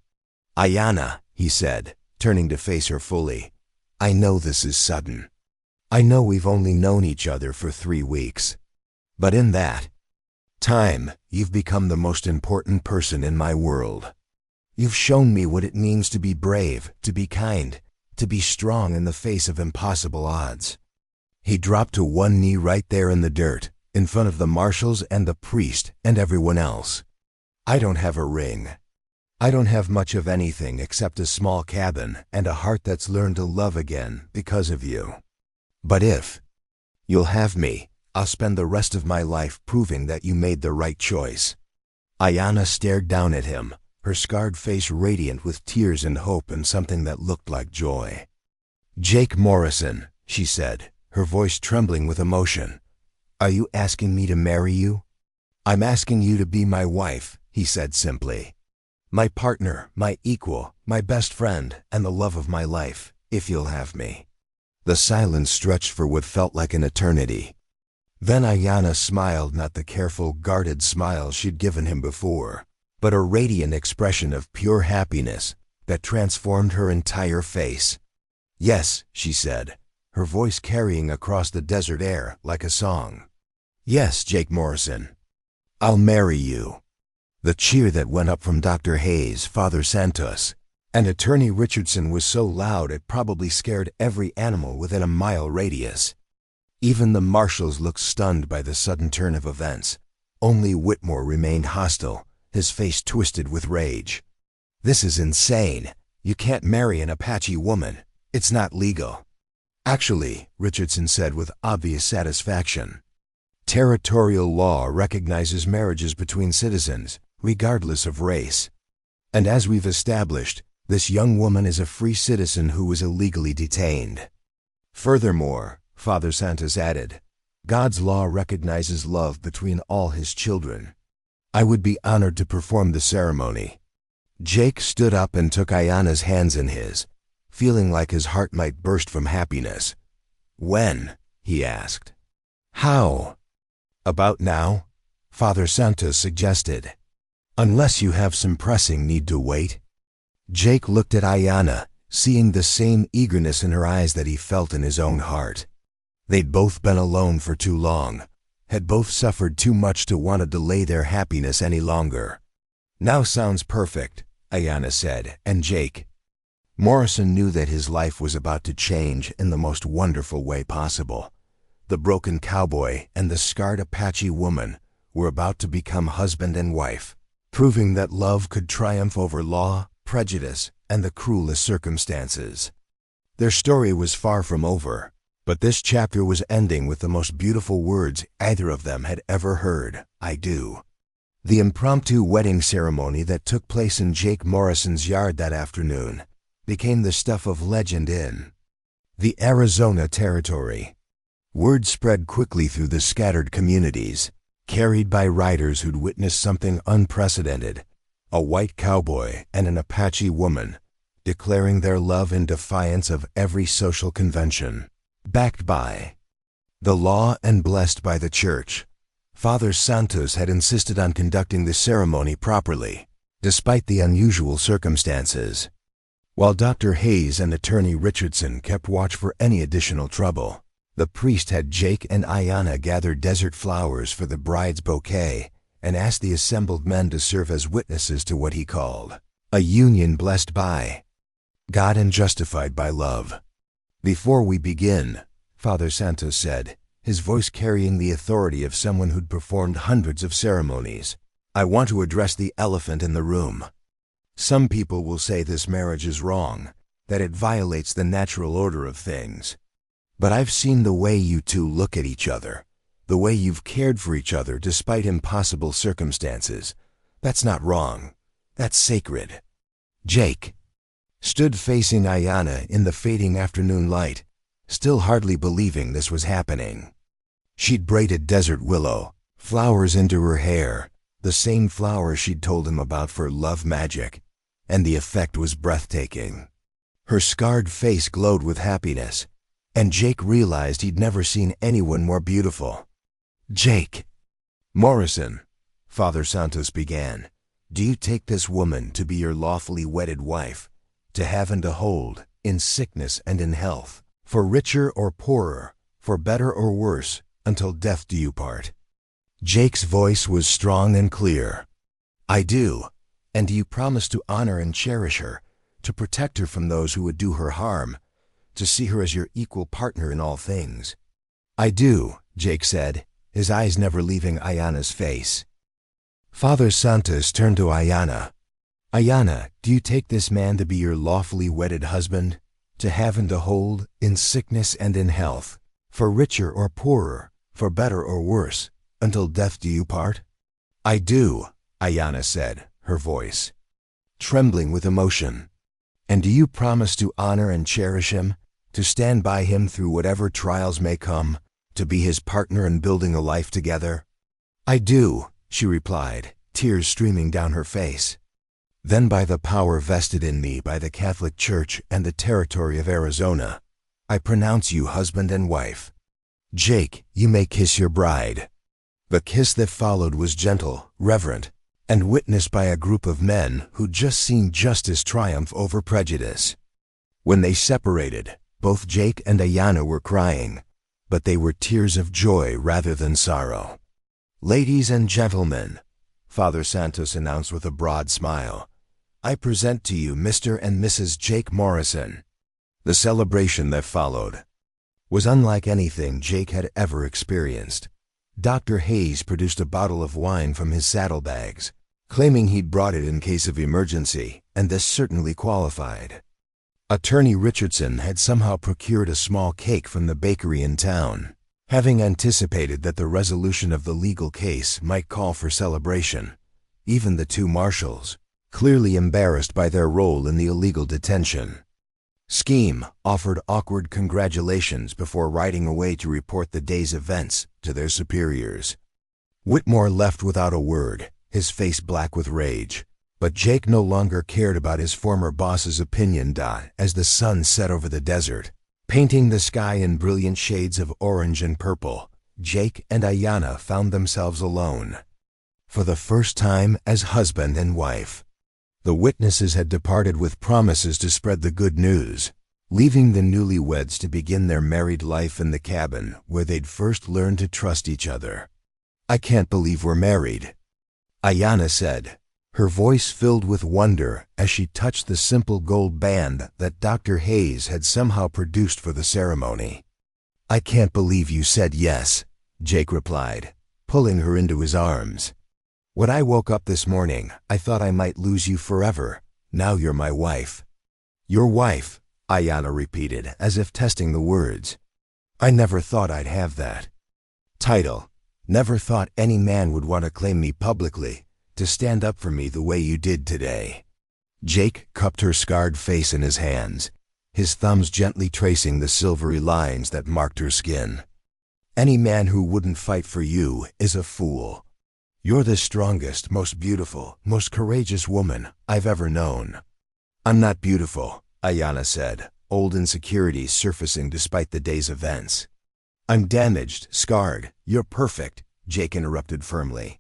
"Ayanna," he said, turning to face her fully, "I know this is sudden. I know we've only known each other for 3 weeks. But in that time, you've become the most important person in my world. You've shown me what it means to be brave, to be kind, to be strong in the face of impossible odds." He dropped to one knee right there in the dirt, in front of the marshals and the priest and everyone else. "I don't have a ring. I don't have much of anything except a small cabin and a heart that's learned to love again because of you. But if you'll have me, I'll spend the rest of my life proving that you made the right choice." Ayanna stared down at him, her scarred face radiant with tears and hope and something that looked like joy. "Jake Morrison," she said, her voice trembling with emotion, "are you asking me to marry you?" "I'm asking you to be my wife," he said simply. "My partner, my equal, my best friend, and the love of my life, if you'll have me." The silence stretched for what felt like an eternity. Then Ayanna smiled, not the careful, guarded smile she'd given him before, but a radiant expression of pure happiness that transformed her entire face. "Yes," she said, her voice carrying across the desert air like a song. "Yes, Jake Morrison. I'll marry you." The cheer that went up from Dr. Hayes, Father Santos, and Attorney Richardson was so loud it probably scared every animal within a mile radius. Even the marshals looked stunned by the sudden turn of events. Only Whitmore remained hostile, his face twisted with rage. "This is insane. You can't marry an Apache woman. It's not legal." "Actually," Richardson said with obvious satisfaction, "territorial law recognizes marriages between citizens, regardless of race. And as we've established, this young woman is a free citizen who was illegally detained. Furthermore," Father Santos added, "God's law recognizes love between all his children. I would be honored to perform the ceremony." Jake stood up and took Ayanna's hands in his, feeling like his heart might burst from happiness. "When?" he asked. "How?" "About now?" Father Santos suggested. "Unless you have some pressing need to wait." Jake looked at Ayanna, seeing the same eagerness in her eyes that he felt in his own heart. They'd both been alone for too long, had both suffered too much to want to delay their happiness any longer. "Now sounds perfect," Ayanna said, and Jake Morrison knew that his life was about to change in the most wonderful way possible. The broken cowboy and the scarred Apache woman were about to become husband and wife, proving that love could triumph over law, prejudice, and the cruelest circumstances. Their story was far from over, but this chapter was ending with the most beautiful words either of them had ever heard, "I do." The impromptu wedding ceremony that took place in Jake Morrison's yard that afternoon became the stuff of legend in the Arizona Territory. Word spread quickly through the scattered communities, carried by riders who'd witnessed something unprecedented, a white cowboy and an Apache woman declaring their love in defiance of every social convention. Backed by the law and blessed by the church, Father Santos had insisted on conducting the ceremony properly, despite the unusual circumstances, while Dr. Hayes and Attorney Richardson kept watch for any additional trouble. The priest had Jake and Ayanna gather desert flowers for the bride's bouquet and asked the assembled men to serve as witnesses to what he called a union blessed by God and justified by love. "Before we begin," Father Santos said, his voice carrying the authority of someone who'd performed hundreds of ceremonies, I want to address the elephant in the room. Some people will say this marriage is wrong, that it violates the natural order of things. But I've seen the way you two look at each other, the way you've cared for each other despite impossible circumstances. That's not wrong. That's sacred. Jake stood facing Ayanna in the fading afternoon light, still hardly believing this was happening. She'd braided desert willow, flowers into her hair, the same flowers she'd told him about for love magic, and the effect was breathtaking. Her scarred face glowed with happiness, and Jake realized he'd never seen anyone more beautiful. "Jake Morrison," Father Santos began, "do you take this woman to be your lawfully wedded wife, to have and to hold, in sickness and in health, for richer or poorer, for better or worse, until death do you part?" Jake's voice was strong and clear. "I do. And do you promise to honor and cherish her, to protect her from those who would do her harm, to see her as your equal partner in all things?" "I do," Jake said, his eyes never leaving Ayanna's face. Father Santos turned to Ayanna. "Ayanna, do you take this man to be your lawfully wedded husband, to have and to hold, in sickness and in health, for richer or poorer, for better or worse, until death do you part?" "I do," Ayanna said, her voice trembling with emotion. "And do you promise to honor and cherish him, to stand by him through whatever trials may come, to be his partner in building a life together?" "I do," she replied, tears streaming down her face. "Then by the power vested in me by the Catholic Church and the territory of Arizona, I pronounce you husband and wife. Jake, you may kiss your bride." The kiss that followed was gentle, reverent, and witnessed by a group of men who'd just seen justice triumph over prejudice. When they separated, both Jake and Ayanna were crying, but they were tears of joy rather than sorrow. "Ladies and gentlemen," Father Santos announced with a broad smile, "I present to you Mr. and Mrs. Jake Morrison." The celebration that followed was unlike anything Jake had ever experienced. Dr. Hayes produced a bottle of wine from his saddlebags, claiming he'd brought it in case of emergency, and this certainly qualified. Attorney Richardson had somehow procured a small cake from the bakery in town, having anticipated that the resolution of the legal case might call for celebration. Even the two marshals, clearly embarrassed by their role in the illegal detention, Scheme offered awkward congratulations before riding away to report the day's events to their superiors. Whitmore left without a word, his face black with rage. But Jake no longer cared about his former boss's opinion. As the sun set over the desert, painting the sky in brilliant shades of orange and purple, Jake and Ayanna found themselves alone. For the first time as husband and wife. The witnesses had departed with promises to spread the good news, leaving the newlyweds to begin their married life in the cabin where they'd first learned to trust each other. "I can't believe we're married," Ayanna said, her voice filled with wonder as she touched the simple gold band that Dr. Hayes had somehow produced for the ceremony. "I can't believe you said yes," Jake replied, pulling her into his arms. "When I woke up this morning, I thought I might lose you forever. Now you're my wife." "Your wife," Ayanna repeated, as if testing the words. "I never thought I'd have that title. Never thought any man would want to claim me publicly, to stand up for me the way you did today." Jake cupped her scarred face in his hands, his thumbs gently tracing the silvery lines that marked her skin. "Any man who wouldn't fight for you is a fool. You're the strongest, most beautiful, most courageous woman I've ever known." "I'm not beautiful," Ayanna said, old insecurities surfacing despite the day's events. "I'm damaged, scarred. You're perfect," Jake interrupted firmly.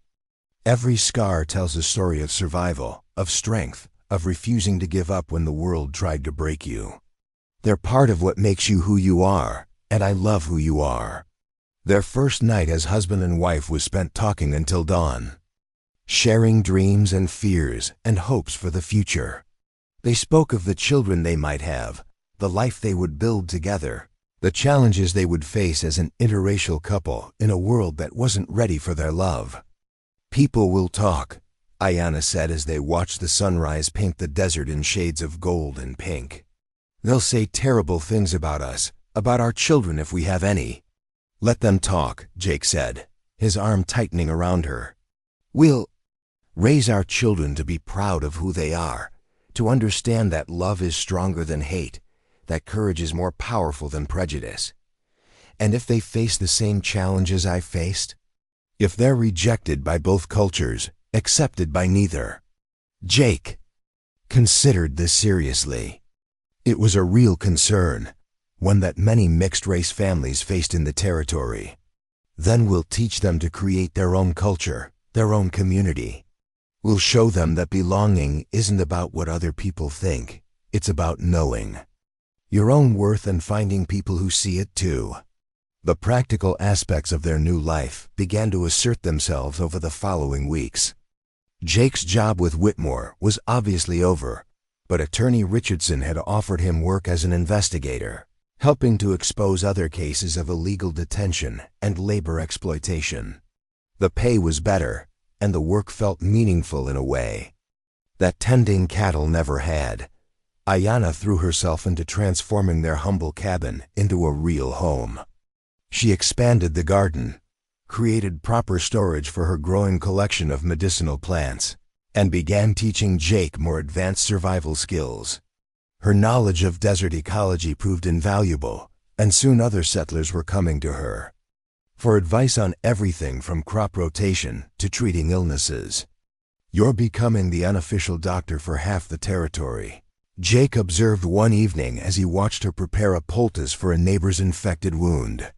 "Every scar tells a story of survival, of strength, of refusing to give up when the world tried to break you. They're part of what makes you who you are, and I love who you are." Their first night as husband and wife was spent talking until dawn, sharing dreams and fears and hopes for the future. They spoke of the children they might have, the life they would build together, the challenges they would face as an interracial couple in a world that wasn't ready for their love. "People will talk," Ayanna said as they watched the sunrise paint the desert in shades of gold and pink. They'll say terrible things about us, about our children if we have any. Let them talk, Jake said, his arm tightening around her. We'll raise our children to be proud of who they are, to understand that love is stronger than hate, that courage is more powerful than prejudice. And if they face the same challenges I faced, if they're rejected by both cultures, accepted by neither. Jake considered this seriously. It was a real concern, one that many mixed-race families faced in the territory. Then we'll teach them to create their own culture, their own community. We'll show them that belonging isn't about what other people think, it's about knowing your own worth and finding people who see it too. The practical aspects of their new life began to assert themselves over the following weeks. Jake's job with Whitmore was obviously over, but Attorney Richardson had offered him work as an investigator, helping to expose other cases of illegal detention and labor exploitation. The pay was better, and the work felt meaningful in a way that tending cattle never had. Ayanna threw herself into transforming their humble cabin into a real home. She expanded the garden, created proper storage for her growing collection of medicinal plants, and began teaching Jake more advanced survival skills. Her knowledge of desert ecology proved invaluable, and soon other settlers were coming to her for advice on everything from crop rotation to treating illnesses. You're becoming the unofficial doctor for half the territory, Jake observed one evening as he watched her prepare a poultice for a neighbor's infected wound.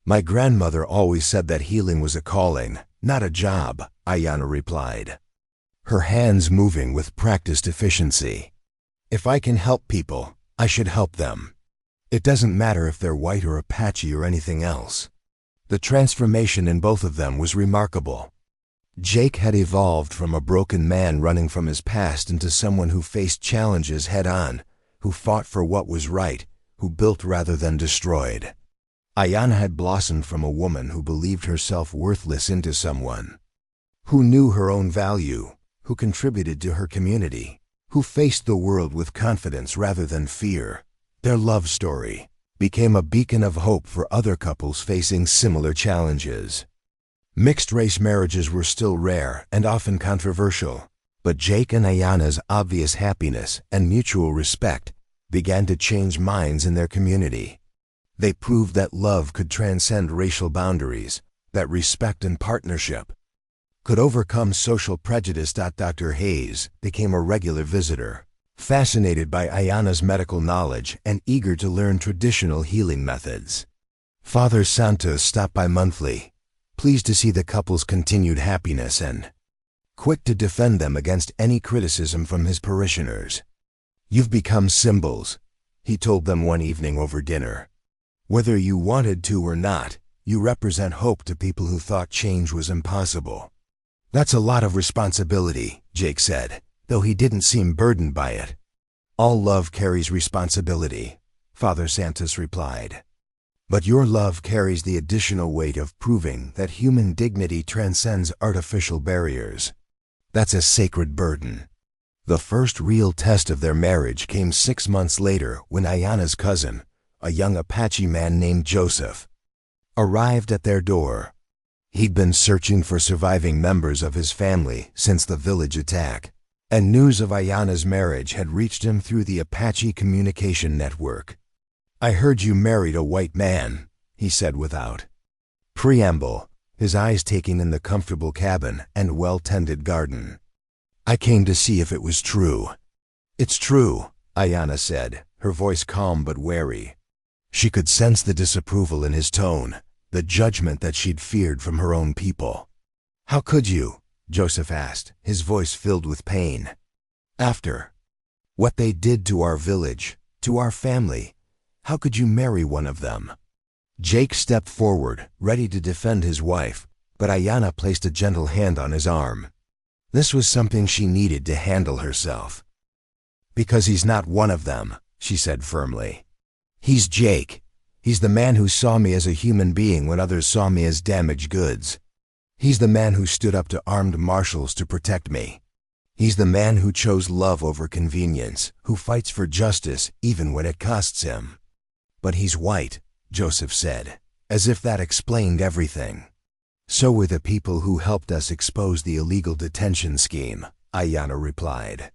My grandmother always said that healing was a calling, not a job, Ayanna replied, her hands moving with practiced efficiency. If I can help people, I should help them. It doesn't matter if they're white or Apache or anything else. The transformation in both of them was remarkable. Jake had evolved from a broken man running from his past into someone who faced challenges head-on, who fought for what was right, who built rather than destroyed. Ayanna had blossomed from a woman who believed herself worthless into someone who knew her own value, who contributed to her community, who faced the world with confidence rather than fear. Their love story became a beacon of hope for other couples facing similar challenges. Mixed-race marriages were still rare and often controversial, but Jake and Ayanna's obvious happiness and mutual respect began to change minds in their community. They proved that love could transcend racial boundaries, that respect and partnership could overcome social prejudice. Dr. Hayes became a regular visitor, fascinated by Ayanna's medical knowledge and eager to learn traditional healing methods. Father Santos stopped by monthly, pleased to see the couple's continued happiness and quick to defend them against any criticism from his parishioners. You've become symbols, he told them one evening over dinner. Whether you wanted to or not, you represent hope to people who thought change was impossible. That's a lot of responsibility, Jake said, though he didn't seem burdened by it. All love carries responsibility, Father Santos replied. But your love carries the additional weight of proving that human dignity transcends artificial barriers. That's a sacred burden. The first real test of their marriage came 6 months later when Ayanna's cousin, a young Apache man named Joseph, arrived at their door. He'd been searching for surviving members of his family since the village attack, and news of Ayanna's marriage had reached him through the Apache communication network. I heard you married a white man, he said without preamble, his eyes taking in the comfortable cabin and well-tended garden. I came to see if it was true. It's true, Ayanna said, her voice calm but wary. She could sense the disapproval in his tone, the judgment that she'd feared from her own people. How could you? Joseph asked, his voice filled with pain. After what they did to our village, to our family, how could you marry one of them? Jake stepped forward, ready to defend his wife, but Ayanna placed a gentle hand on his arm. This was something she needed to handle herself. Because he's not one of them, she said firmly. He's Jake. He's the man who saw me as a human being when others saw me as damaged goods. He's the man who stood up to armed marshals to protect me, He's the man who chose love over convenience, who fights for justice even when it costs him. But he's white, Joseph said, as if that explained everything. So were the people who helped us expose the illegal detention scheme, Ayanna replied.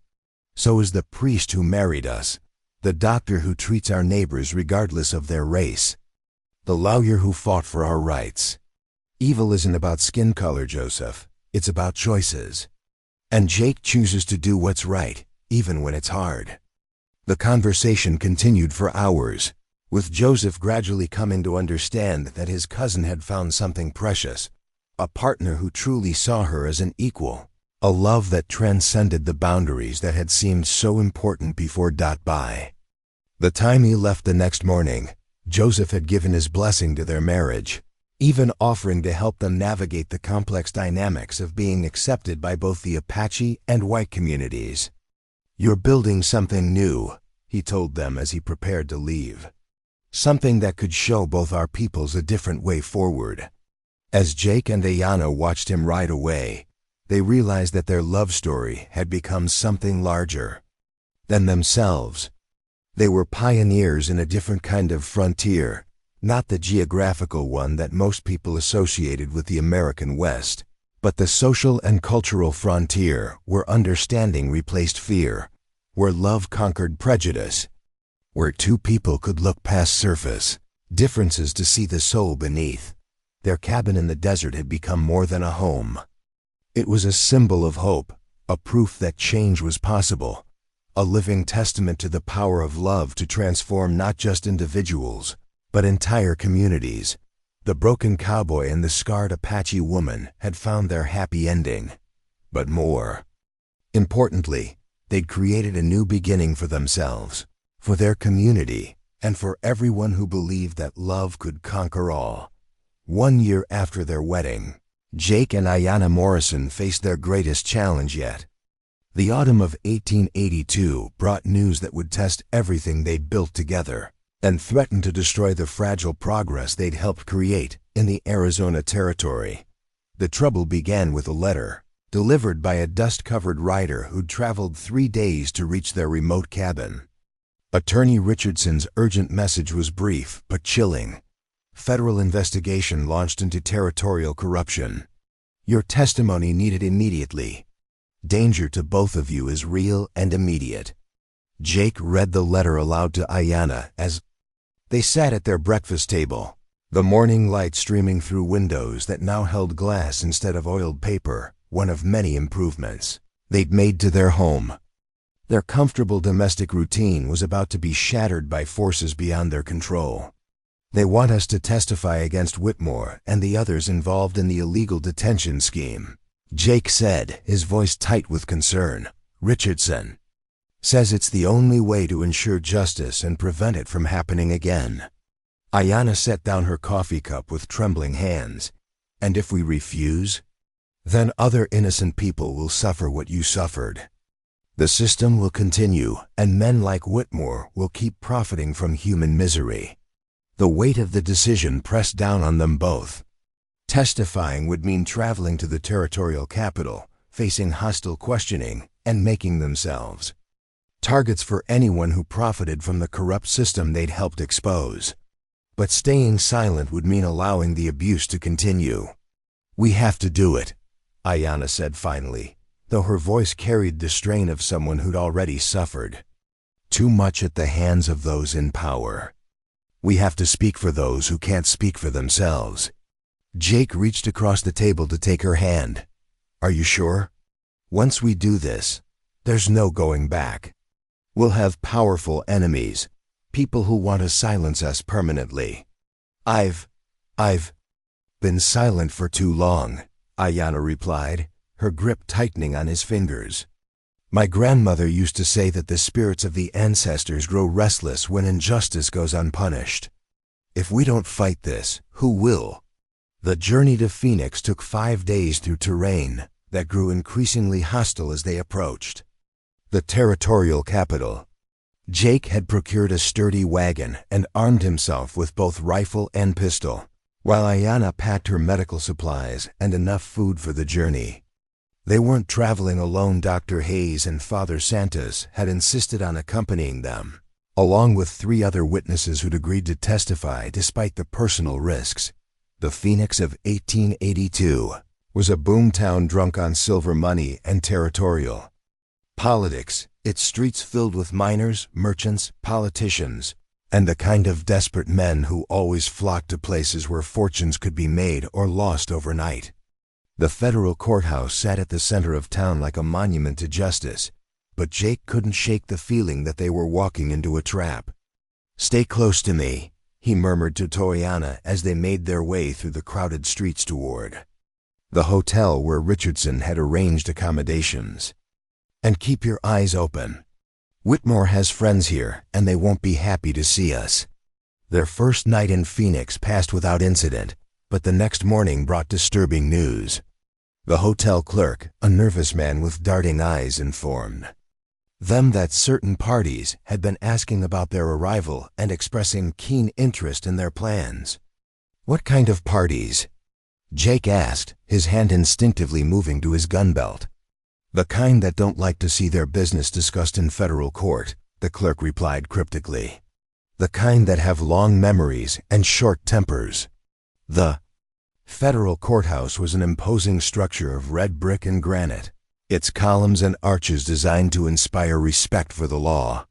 So is the priest who married us, the doctor who treats our neighbors regardless of their race, the lawyer who fought for our rights. Evil isn't about skin color, Joseph. It's about choices. And Jake chooses to do what's right, even when it's hard. The conversation continued for hours, with Joseph gradually coming to understand that his cousin had found something precious, a partner who truly saw her as an equal, a love that transcended the boundaries that had seemed so important before. By the time he left the next morning, Joseph had given his blessing to their marriage, even offering to help them navigate the complex dynamics of being accepted by both the Apache and white communities. "You're building something new," he told them as he prepared to leave. "Something that could show both our peoples a different way forward." As Jake and Ayanna watched him ride away, they realized that their love story had become something larger than themselves. They were pioneers in a different kind of frontier, not the geographical one that most people associated with the American West, but the social and cultural frontier where understanding replaced fear, where love conquered prejudice, where two people could look past surface differences to see the soul beneath. Their cabin in the desert had become more than a home. It was a symbol of hope, a proof that change was possible, a living testament to the power of love to transform not just individuals, but entire communities. The broken cowboy and the scarred Apache woman had found their happy ending. But more importantly, they'd created a new beginning for themselves, for their community, and for everyone who believed that love could conquer all. 1 year after their wedding, Jake and Ayanna Morrison faced their greatest challenge yet. The autumn of 1882 brought news that would test everything they'd built together, and threatened to destroy the fragile progress they'd helped create in the Arizona Territory. The trouble began with a letter, delivered by a dust-covered rider who'd traveled 3 days to reach their remote cabin. Attorney Richardson's urgent message was brief but chilling. Federal investigation launched into territorial corruption. Your testimony needed immediately. Danger to both of you is real and immediate. Jake read the letter aloud to Ayanna as they sat at their breakfast table, the morning light streaming through windows that now held glass instead of oiled paper, one of many improvements they'd made to their home. Their comfortable domestic routine was about to be shattered by forces beyond their control. They want us to testify against Whitmore and the others involved in the illegal detention scheme, Jake said, his voice tight with concern. Richardson says it's the only way to ensure justice and prevent it from happening again. Ayanna set down her coffee cup with trembling hands. And if we refuse, then other innocent people will suffer what you suffered. The system will continue, and men like Whitmore will keep profiting from human misery. The weight of the decision pressed down on them both. Testifying would mean traveling to the territorial capital, facing hostile questioning, and making themselves targets for anyone who profited from the corrupt system they'd helped expose. But staying silent would mean allowing the abuse to continue. "We have to do it," Ayanna said finally, though her voice carried the strain of someone who'd already suffered too much at the hands of those in power. "We have to speak for those who can't speak for themselves." Jake reached across the table to take her hand. "Are you sure? Once we do this, there's no going back. We'll have powerful enemies, people who want to silence us permanently." I've been silent for too long," Ayanna replied, her grip tightening on his fingers. "My grandmother used to say that the spirits of the ancestors grow restless when injustice goes unpunished. If we don't fight this, who will?" The journey to Phoenix took 5 days through terrain that grew increasingly hostile as they approached the territorial capital. Jake had procured a sturdy wagon and armed himself with both rifle and pistol, while Ayanna packed her medical supplies and enough food for the journey. They weren't traveling alone. Dr. Hayes and Father Santos had insisted on accompanying them, along with 3 other witnesses who'd agreed to testify despite the personal risks. The Phoenix of 1882 was a boomtown drunk on silver money and territorial politics, its streets filled with miners, merchants, politicians, and the kind of desperate men who always flocked to places where fortunes could be made or lost overnight. The federal courthouse sat at the center of town like a monument to justice, but Jake couldn't shake the feeling that they were walking into a trap. "Stay close to me," he murmured to Toyana as they made their way through the crowded streets toward the hotel where Richardson had arranged accommodations. "And keep your eyes open. Whitmore has friends here, and they won't be happy to see us." Their first night in Phoenix passed without incident, but the next morning brought disturbing news. The hotel clerk, a nervous man with darting eyes, informed them that certain parties had been asking about their arrival and expressing keen interest in their plans. "What kind of parties?" Jake asked, his hand instinctively moving to his gun belt. "The kind that don't like to see their business discussed in federal court," the clerk replied cryptically. "The kind that have long memories and short tempers." The federal courthouse was an imposing structure of red brick and granite, its columns and arches designed to inspire respect for the law.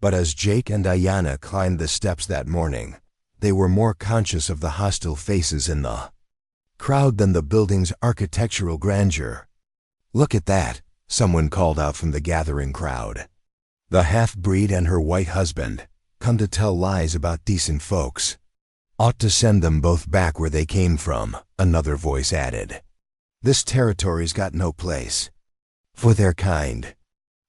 But as Jake and Ayanna climbed the steps that morning, they were more conscious of the hostile faces in the crowd than the building's architectural grandeur. "Look at that," someone called out from the gathering crowd. "The half-breed and her white husband, come to tell lies about decent folks. Ought to send them both back where they came from," another voice added. "This territory's got no place for their kind."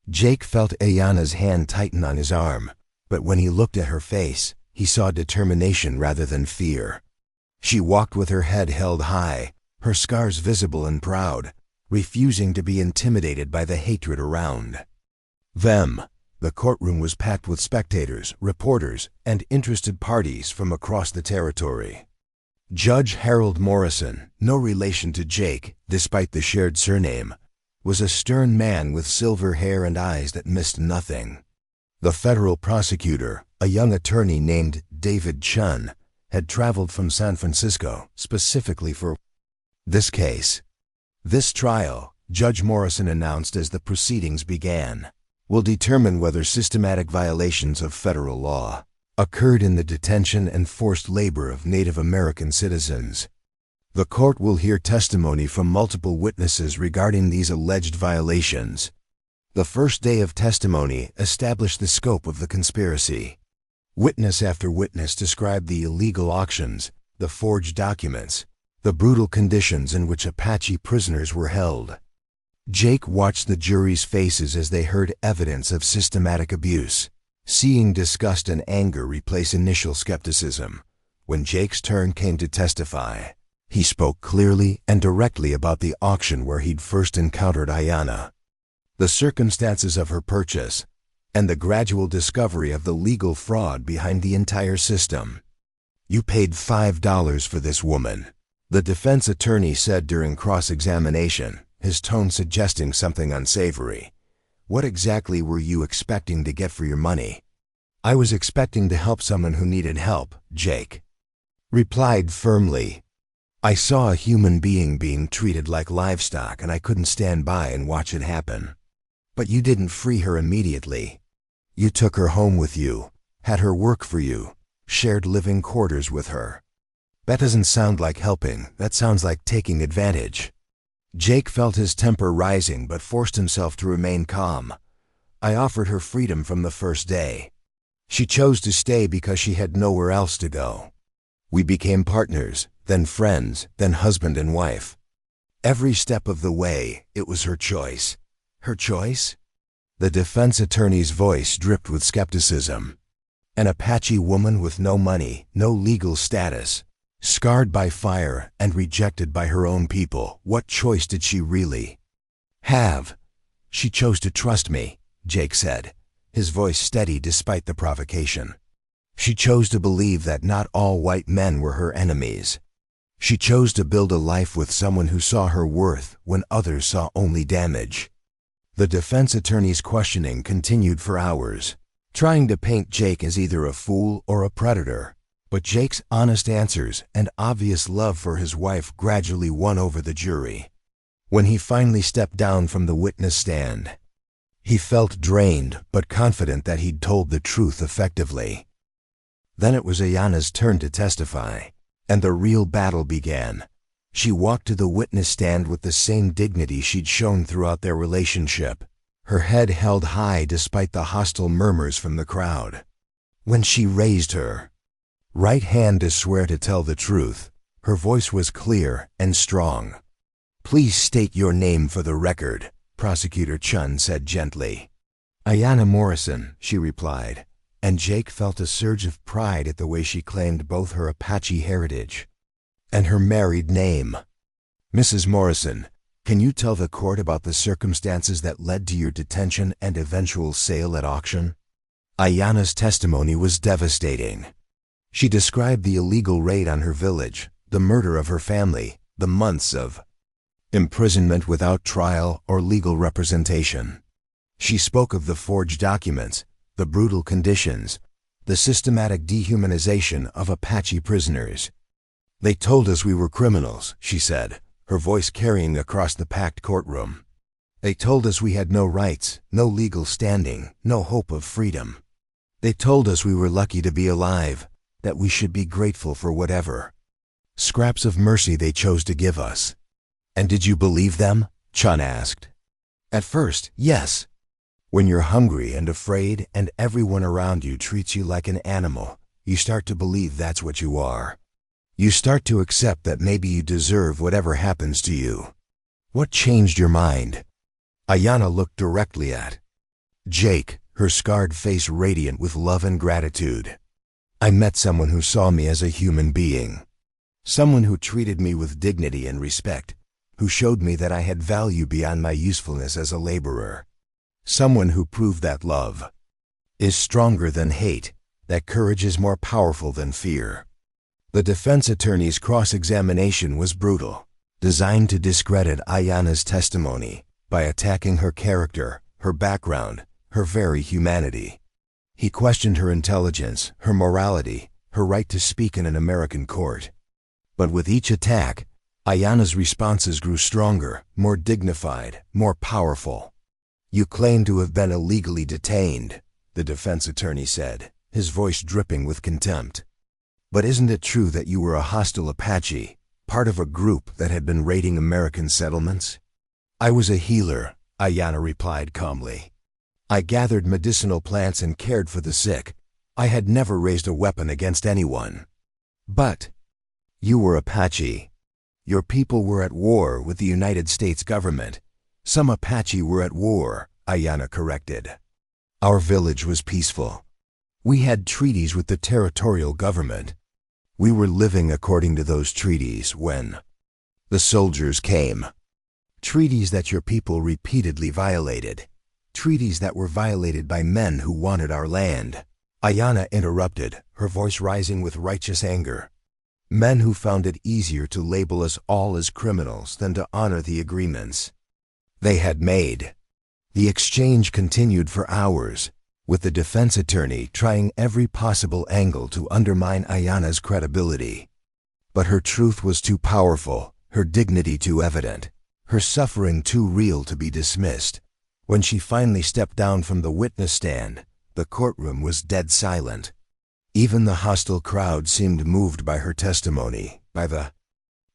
Jake felt Ayanna's hand tighten on his arm, but when he looked at her face, he saw determination rather than fear. She walked with her head held high, her scars visible and proud, refusing to be intimidated by the hatred around them. The courtroom was packed with spectators, reporters, and interested parties from across the territory. Judge Harold Morrison, no relation to Jake, despite the shared surname, was a stern man with silver hair and eyes that missed nothing. The federal prosecutor, a young attorney named David Chun, had traveled from San Francisco specifically for this case. "This trial," Judge Morrison announced as the proceedings began, "will determine whether systematic violations of federal law occurred in the detention and forced labor of Native American citizens. The court will hear testimony from multiple witnesses regarding these alleged violations." The first day of testimony established the scope of the conspiracy. Witness after witness described the illegal auctions, the forged documents, the brutal conditions in which Apache prisoners were held. Jake watched the jury's faces as they heard evidence of systematic abuse, seeing disgust and anger replace initial skepticism. When Jake's turn came to testify, he spoke clearly and directly about the auction where he'd first encountered Ayanna, the circumstances of her purchase, and the gradual discovery of the legal fraud behind the entire system. "You paid $5 for this woman," the defense attorney said during cross-examination, his tone suggesting something unsavory. "What exactly were you expecting to get for your money?" "I was expecting to help someone who needed help," Jake replied firmly. "I saw a human being being treated like livestock and I couldn't stand by and watch it happen." "But you didn't free her immediately. You took her home with you, had her work for you, shared living quarters with her." "That doesn't sound like helping, that sounds like taking advantage." Jake felt his temper rising but forced himself to remain calm. "I offered her freedom from the first day. She chose to stay because she had nowhere else to go. We became partners, then friends, then husband and wife. Every step of the way, it was her choice." "Her choice?" The defense attorney's voice dripped with skepticism. "An Apache woman with no money, no legal status, scarred by fire and rejected by her own people, what choice did she really have?" "She chose to trust me," Jake said, his voice steady despite the provocation. "She chose to believe that not all white men were her enemies. She chose to build a life with someone who saw her worth when others saw only damage. The defense attorney's questioning continued for hours, trying to paint Jake as either a fool or a predator. But Jake's honest answers and obvious love for his wife gradually won over the jury. When he finally stepped down from the witness stand, he felt drained but confident that he'd told the truth effectively. Then it was Ayanna's turn to testify, and the real battle began. She walked to the witness stand with the same dignity she'd shown throughout their relationship, her head held high despite the hostile murmurs from the crowd. When she raised her right hand to swear to tell the truth, her voice was clear and strong. "Please state your name for the record," Prosecutor Chun said gently. "Ayanna Morrison," she replied, and Jake felt a surge of pride at the way she claimed both her Apache heritage and her married name. "Mrs. Morrison, can you tell the court about the circumstances that led to your detention and eventual sale at auction?" Ayanna's testimony was devastating. She described the illegal raid on her village, the murder of her family, the months of imprisonment without trial or legal representation. She spoke of the forged documents, the brutal conditions, the systematic dehumanization of Apache prisoners. "They told us we were criminals," she said, her voice carrying across the packed courtroom. "They told us we had no rights, no legal standing, no hope of freedom. They told us we were lucky to be alive, that we should be grateful for whatever scraps of mercy they chose to give us." "And did you believe them?" Chun asked. "At first, yes. When you're hungry and afraid and everyone around you treats you like an animal, you start to believe that's what you are. You start to accept that maybe you deserve whatever happens to you." "What changed your mind?" Ayanna looked directly at Jake, her scarred face radiant with love and gratitude. "I met someone who saw me as a human being. Someone who treated me with dignity and respect, who showed me that I had value beyond my usefulness as a laborer. Someone who proved that love is stronger than hate, that courage is more powerful than fear." The defense attorney's cross-examination was brutal, designed to discredit Ayanna's testimony by attacking her character, her background, her very humanity. He questioned her intelligence, her morality, her right to speak in an American court. But with each attack, Ayanna's responses grew stronger, more dignified, more powerful. "You claim to have been illegally detained," the defense attorney said, his voice dripping with contempt. "But isn't it true that you were a hostile Apache, part of a group that had been raiding American settlements?" "I was a healer," Ayanna replied calmly. "I gathered medicinal plants and cared for the sick. I had never raised a weapon against anyone." "But you were Apache. Your people were at war with the United States government. Some Apache were at war," Ayanna corrected. "Our village was peaceful. We had treaties with the territorial government. We were living according to those treaties when the soldiers came. Treaties that your people repeatedly violated. Treaties that were violated by men who wanted our land." Ayanna interrupted, her voice rising with righteous anger. "Men who found it easier to label us all as criminals than to honor the agreements they had made." The exchange continued for hours, with the defense attorney trying every possible angle to undermine Ayanna's credibility. But her truth was too powerful, her dignity too evident, her suffering too real to be dismissed. When she finally stepped down from the witness stand, the courtroom was dead silent. Even the hostile crowd seemed moved by her testimony, by the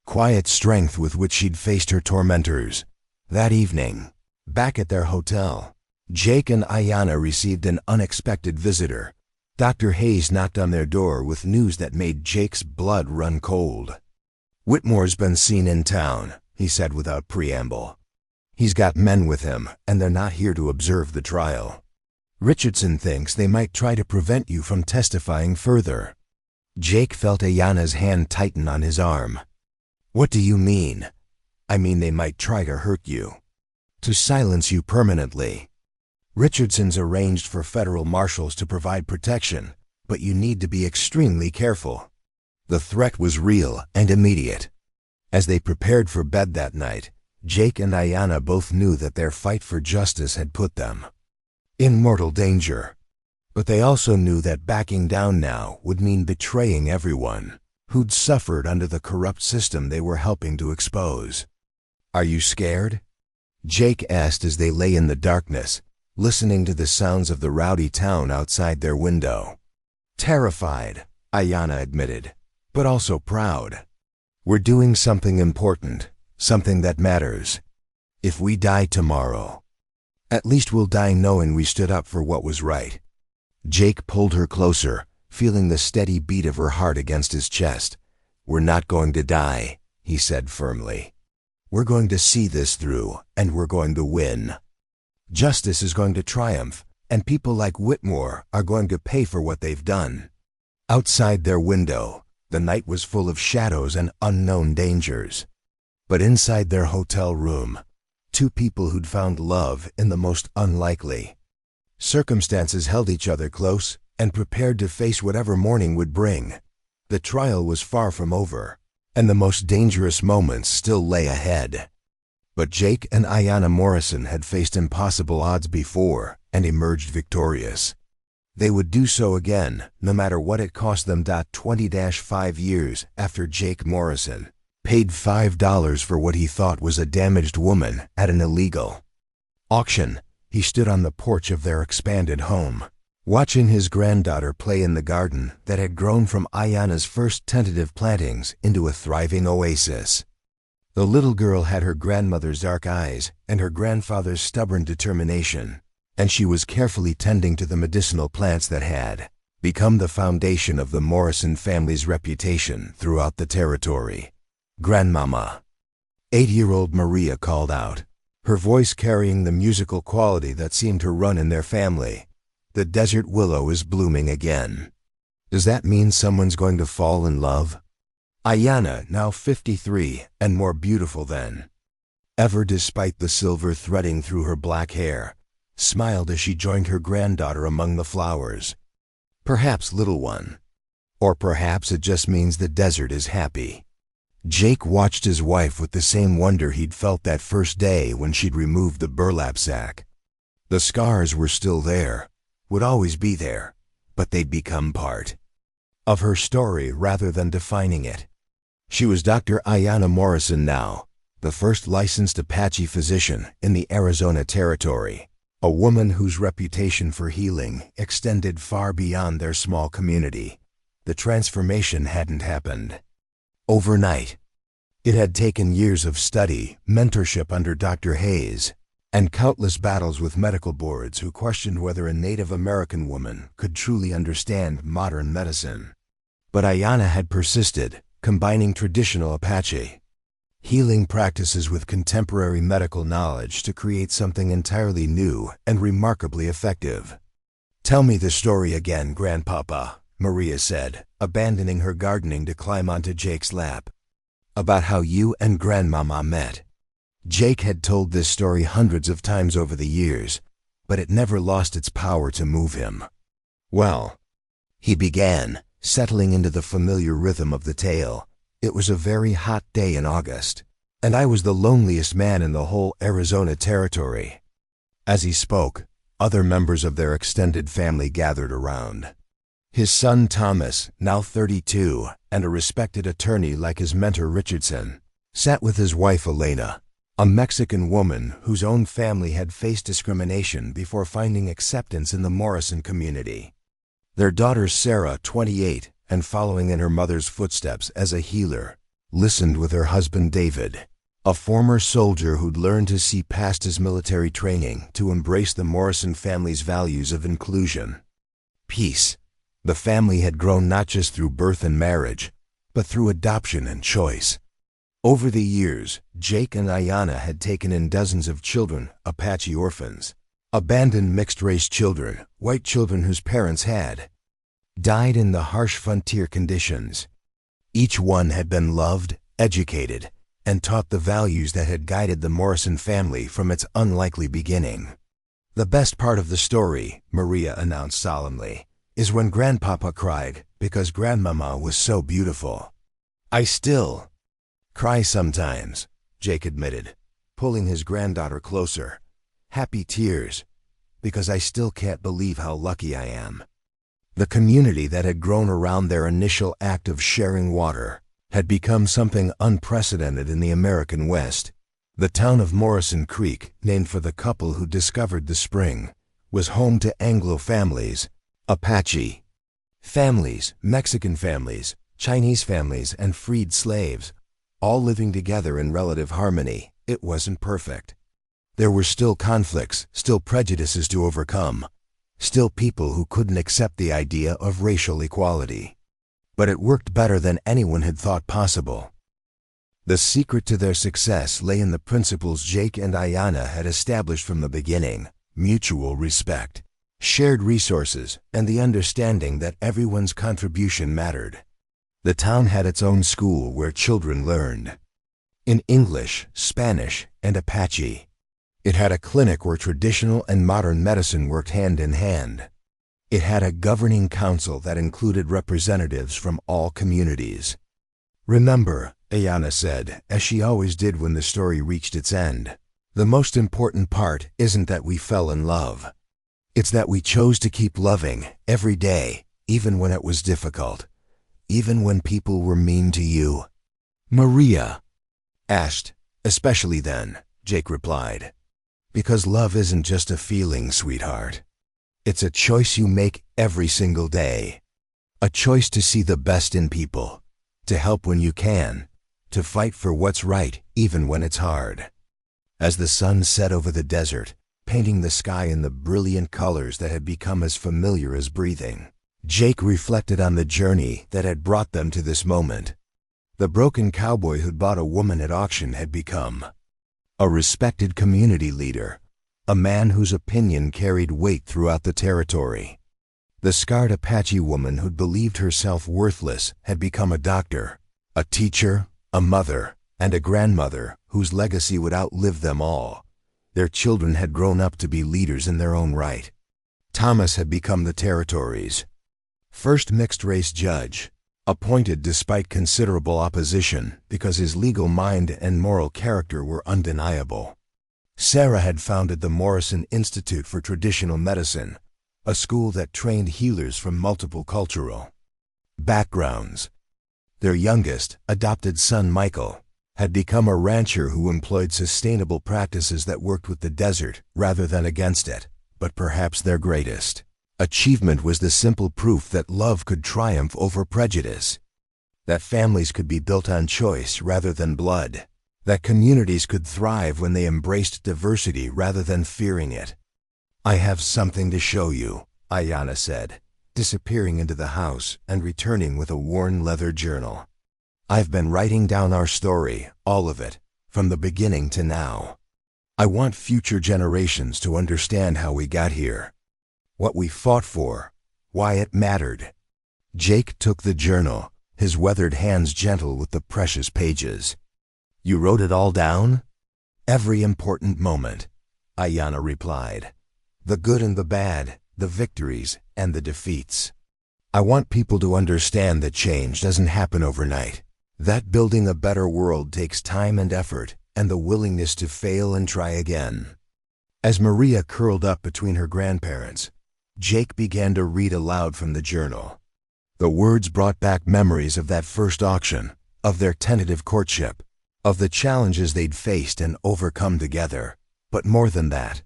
quiet strength with which she'd faced her tormentors. That evening, back at their hotel, Jake and Ayanna received an unexpected visitor. Dr. Hayes knocked on their door with news that made Jake's blood run cold. "Whitmore's been seen in town," he said without preamble. "He's got men with him, and they're not here to observe the trial. Richardson thinks they might try to prevent you from testifying further." Jake felt Ayanna's hand tighten on his arm. "What do you mean?" "I mean they might try to hurt you. To silence you permanently. Richardson's arranged for federal marshals to provide protection, but you need to be extremely careful. The threat was real and immediate. As they prepared for bed that night, Jake and Ayanna both knew that their fight for justice had put them in mortal danger. But they also knew that backing down now would mean betraying everyone who'd suffered under the corrupt system they were helping to expose. "Are you scared?" Jake asked as they lay in the darkness, listening to the sounds of the rowdy town outside their window. "Terrified," Ayanna admitted, "but also proud. We're doing something important, something that matters. If we die tomorrow, at least we'll die knowing we stood up for what was right." Jake pulled her closer, feeling the steady beat of her heart against his chest. "We're not going to die," he said firmly. "We're going to see this through, and we're going to win. Justice is going to triumph, and people like Whitmore are going to pay for what they've done." Outside their window, the night was full of shadows and unknown dangers. But inside their hotel room, two people who'd found love in the most unlikely circumstances held each other close and prepared to face whatever morning would bring. The trial was far from over, and the most dangerous moments still lay ahead. But Jake and Ayanna Morrison had faced impossible odds before and emerged victorious. They would do so again, no matter what it cost them. 20-5 years after Jake Morrison paid $5 for what he thought was a damaged woman at an illegal auction, he stood on the porch of their expanded home, watching his granddaughter play in the garden that had grown from Ayanna's first tentative plantings into a thriving oasis. The little girl had her grandmother's dark eyes and her grandfather's stubborn determination, and she was carefully tending to the medicinal plants that had become the foundation of the Morrison family's reputation throughout the territory. "Grandmama," 8-year-old Maria called out, her voice carrying the musical quality that seemed to run in their family. "The desert willow is blooming again. Does that mean someone's going to fall in love?" Ayanna, now 53 and more beautiful than ever despite the silver threading through her black hair, smiled as she joined her granddaughter among the flowers. "Perhaps, little one. Or perhaps it just means the desert is happy." Jake watched his wife with the same wonder he'd felt that first day when she'd removed the burlap sack. The scars were still there, would always be there, but they'd become part of her story rather than defining it. She was Dr. Ayanna Morrison now, the first licensed Apache physician in the Arizona Territory, a woman whose reputation for healing extended far beyond their small community. The transformation hadn't happened overnight. It had taken years of study, mentorship under Dr. Hayes, and countless battles with medical boards who questioned whether a Native American woman could truly understand modern medicine. But Ayanna had persisted, combining traditional Apache healing practices with contemporary medical knowledge to create something entirely new and remarkably effective. "Tell me the story again, Grandpapa," Maria said, abandoning her gardening to climb onto Jake's lap. "About how you and Grandmama met." Jake had told this story hundreds of times over the years, but it never lost its power to move him. "Well," he began, settling into the familiar rhythm of the tale, "it was a very hot day in August, and I was the loneliest man in the whole Arizona Territory." As he spoke, other members of their extended family gathered around. His son Thomas, now 32, and a respected attorney like his mentor Richardson, sat with his wife Elena, a Mexican woman whose own family had faced discrimination before finding acceptance in the Morrison community. Their daughter Sarah, 28, and following in her mother's footsteps as a healer, listened with her husband David, a former soldier who'd learned to see past his military training to embrace the Morrison family's values of inclusion. Peace. The family had grown not just through birth and marriage, but through adoption and choice. Over the years, Jake and Ayanna had taken in dozens of children, Apache orphans, abandoned mixed-race children, white children whose parents had died in the harsh frontier conditions. Each one had been loved, educated, and taught the values that had guided the Morrison family from its unlikely beginning. "The best part of the story," Maria announced solemnly, is when Grandpapa cried because Grandmama was so beautiful. I still cry sometimes, Jake admitted, pulling his granddaughter closer. Happy tears, because I still can't believe how lucky I am. The community that had grown around their initial act of sharing water had become something unprecedented in the American West. The town of Morrison Creek, named for the couple who discovered the spring, was home to Anglo families, Apache families, Mexican families, Chinese families, and freed slaves, all living together in relative harmony. It wasn't perfect. There were still conflicts, still prejudices to overcome, still people who couldn't accept the idea of racial equality. But it worked better than anyone had thought possible. The secret to their success lay in the principles Jake and Ayanna had established from the beginning: mutual respect, shared resources, and the understanding that everyone's contribution mattered. The town had its own school where children learned in English, Spanish, and Apache. It had a clinic where traditional and modern medicine worked hand in hand. It had a governing council that included representatives from all communities. Remember, Ayanna said, as she always did when the story reached its end, the most important part isn't that we fell in love. It's that we chose to keep loving every day, even when it was difficult, even when people were mean to you. Maria asked. Especially then, Jake replied. Because love isn't just a feeling, sweetheart. It's a choice you make every single day. A choice to see the best in people, to help when you can, to fight for what's right even when it's hard. As the sun set over the desert, painting the sky in the brilliant colors that had become as familiar as breathing, Jake reflected on the journey that had brought them to this moment. The broken cowboy who'd bought a woman at auction had become a respected community leader, a man whose opinion carried weight throughout the territory. The scarred Apache woman who'd believed herself worthless had become a doctor, a teacher, a mother, and a grandmother whose legacy would outlive them all. Their children had grown up to be leaders in their own right. Thomas had become the territory's first mixed-race judge, appointed despite considerable opposition because his legal mind and moral character were undeniable. Sarah had founded the Morrison Institute for Traditional Medicine, a school that trained healers from multiple cultural backgrounds. Their youngest, adopted son Michael, had become a rancher who employed sustainable practices that worked with the desert rather than against it. But perhaps their greatest achievement was the simple proof that love could triumph over prejudice, that families could be built on choice rather than blood, that communities could thrive when they embraced diversity rather than fearing it. I have something to show you, Ayanna said, disappearing into the house and returning with a worn leather journal. I've been writing down our story, all of it, from the beginning to now. I want future generations to understand how we got here, what we fought for, why it mattered. Jake took the journal, his weathered hands gentle with the precious pages. You wrote it all down? Every important moment, Ayanna replied. The good and the bad, the victories and the defeats. I want people to understand that change doesn't happen overnight, that building a better world takes time and effort, and the willingness to fail and try again. As Maria curled up between her grandparents, Jake began to read aloud from the journal. The words brought back memories of that first auction, of their tentative courtship, of the challenges they'd faced and overcome together. But more than that,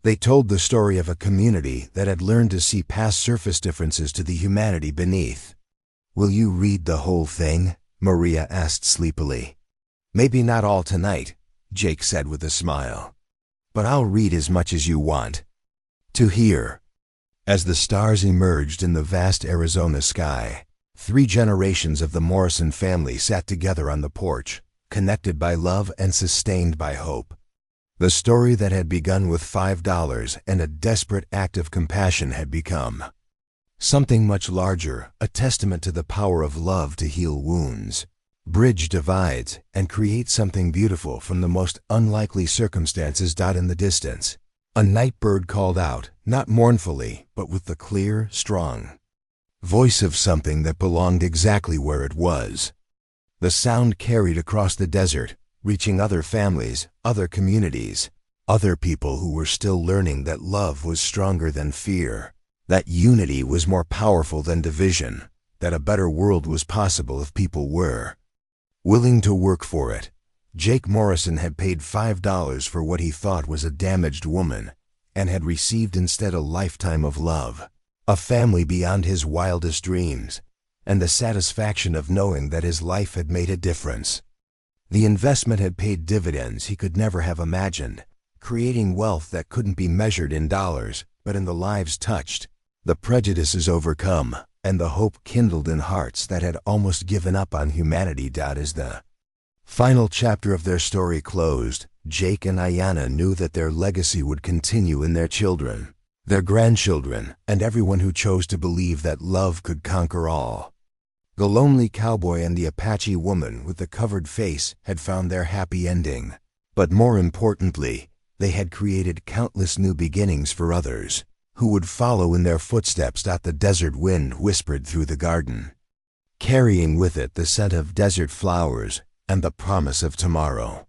they told the story of a community that had learned to see past surface differences to the humanity beneath. Will you read the whole thing? Maria asked sleepily. Maybe not all tonight, Jake said with a smile. But I'll read as much as you want to hear. As the stars emerged in the vast Arizona sky, 3 generations of the Morrison family sat together on the porch, connected by love and sustained by hope. The story that had begun with $5 and a desperate act of compassion had become something much larger, a testament to the power of love to heal wounds, bridge divides, and create something beautiful from the most unlikely circumstances. In the distance, A night bird called out, not mournfully, but with the clear, strong voice of something that belonged exactly where it was. The sound carried across the desert, reaching other families, other communities, other people who were still learning that love was stronger than fear, that unity was more powerful than division, that a better world was possible if people were willing to work for it. Jake Morrison had paid $5 for what he thought was a damaged woman, and had received instead a lifetime of love, a family beyond his wildest dreams, and the satisfaction of knowing that his life had made a difference. The investment had paid dividends he could never have imagined, creating wealth that couldn't be measured in dollars, but in the lives touched, the prejudices overcome, and the hope kindled in hearts that had almost given up on humanity. As the final chapter of their story closed, Jake and Ayanna knew that their legacy would continue in their children, their grandchildren, and everyone who chose to believe that love could conquer all. The lonely cowboy and the Apache woman with the covered face had found their happy ending, but more importantly, they had created countless new beginnings for others, who would follow in their footsteps. The desert wind whispered through the garden, carrying with it the scent of desert flowers and the promise of tomorrow.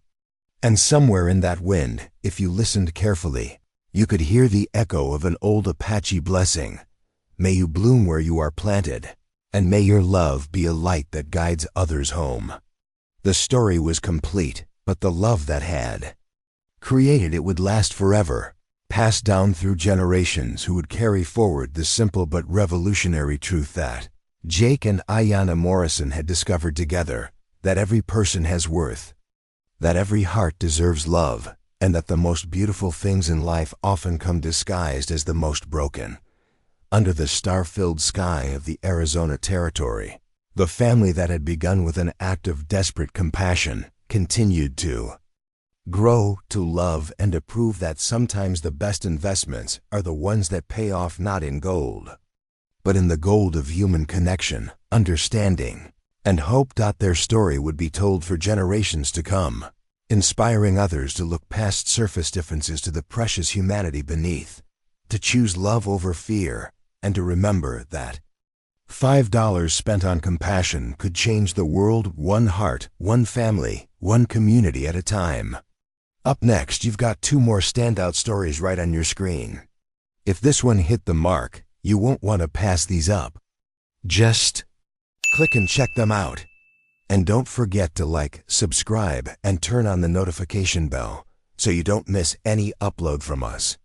And somewhere in that wind, if you listened carefully, you could hear the echo of an old Apache blessing. May you bloom where you are planted, and may your love be a light that guides others home. The story was complete, but the love that had created it would last forever, passed down through generations who would carry forward the simple but revolutionary truth that Jake and Ayanna Morrison had discovered together, that every person has worth, that every heart deserves love, and that the most beautiful things in life often come disguised as the most broken. Under the star-filled sky of the Arizona Territory, the family that had begun with an act of desperate compassion continued to grow, to love, and to prove that sometimes the best investments are the ones that pay off not in gold, but in the gold of human connection, understanding, and hope. Their story would be told for generations to come, inspiring others to look past surface differences to the precious humanity beneath, to choose love over fear, and to remember that $5 spent on compassion could change the world, one heart, one family, one community at a time. Up next, you've got two more standout stories right on your screen. If this one hit the mark, you won't want to pass these up. Just click and check them out. And don't forget to like, subscribe, and turn on the notification bell so you don't miss any upload from us.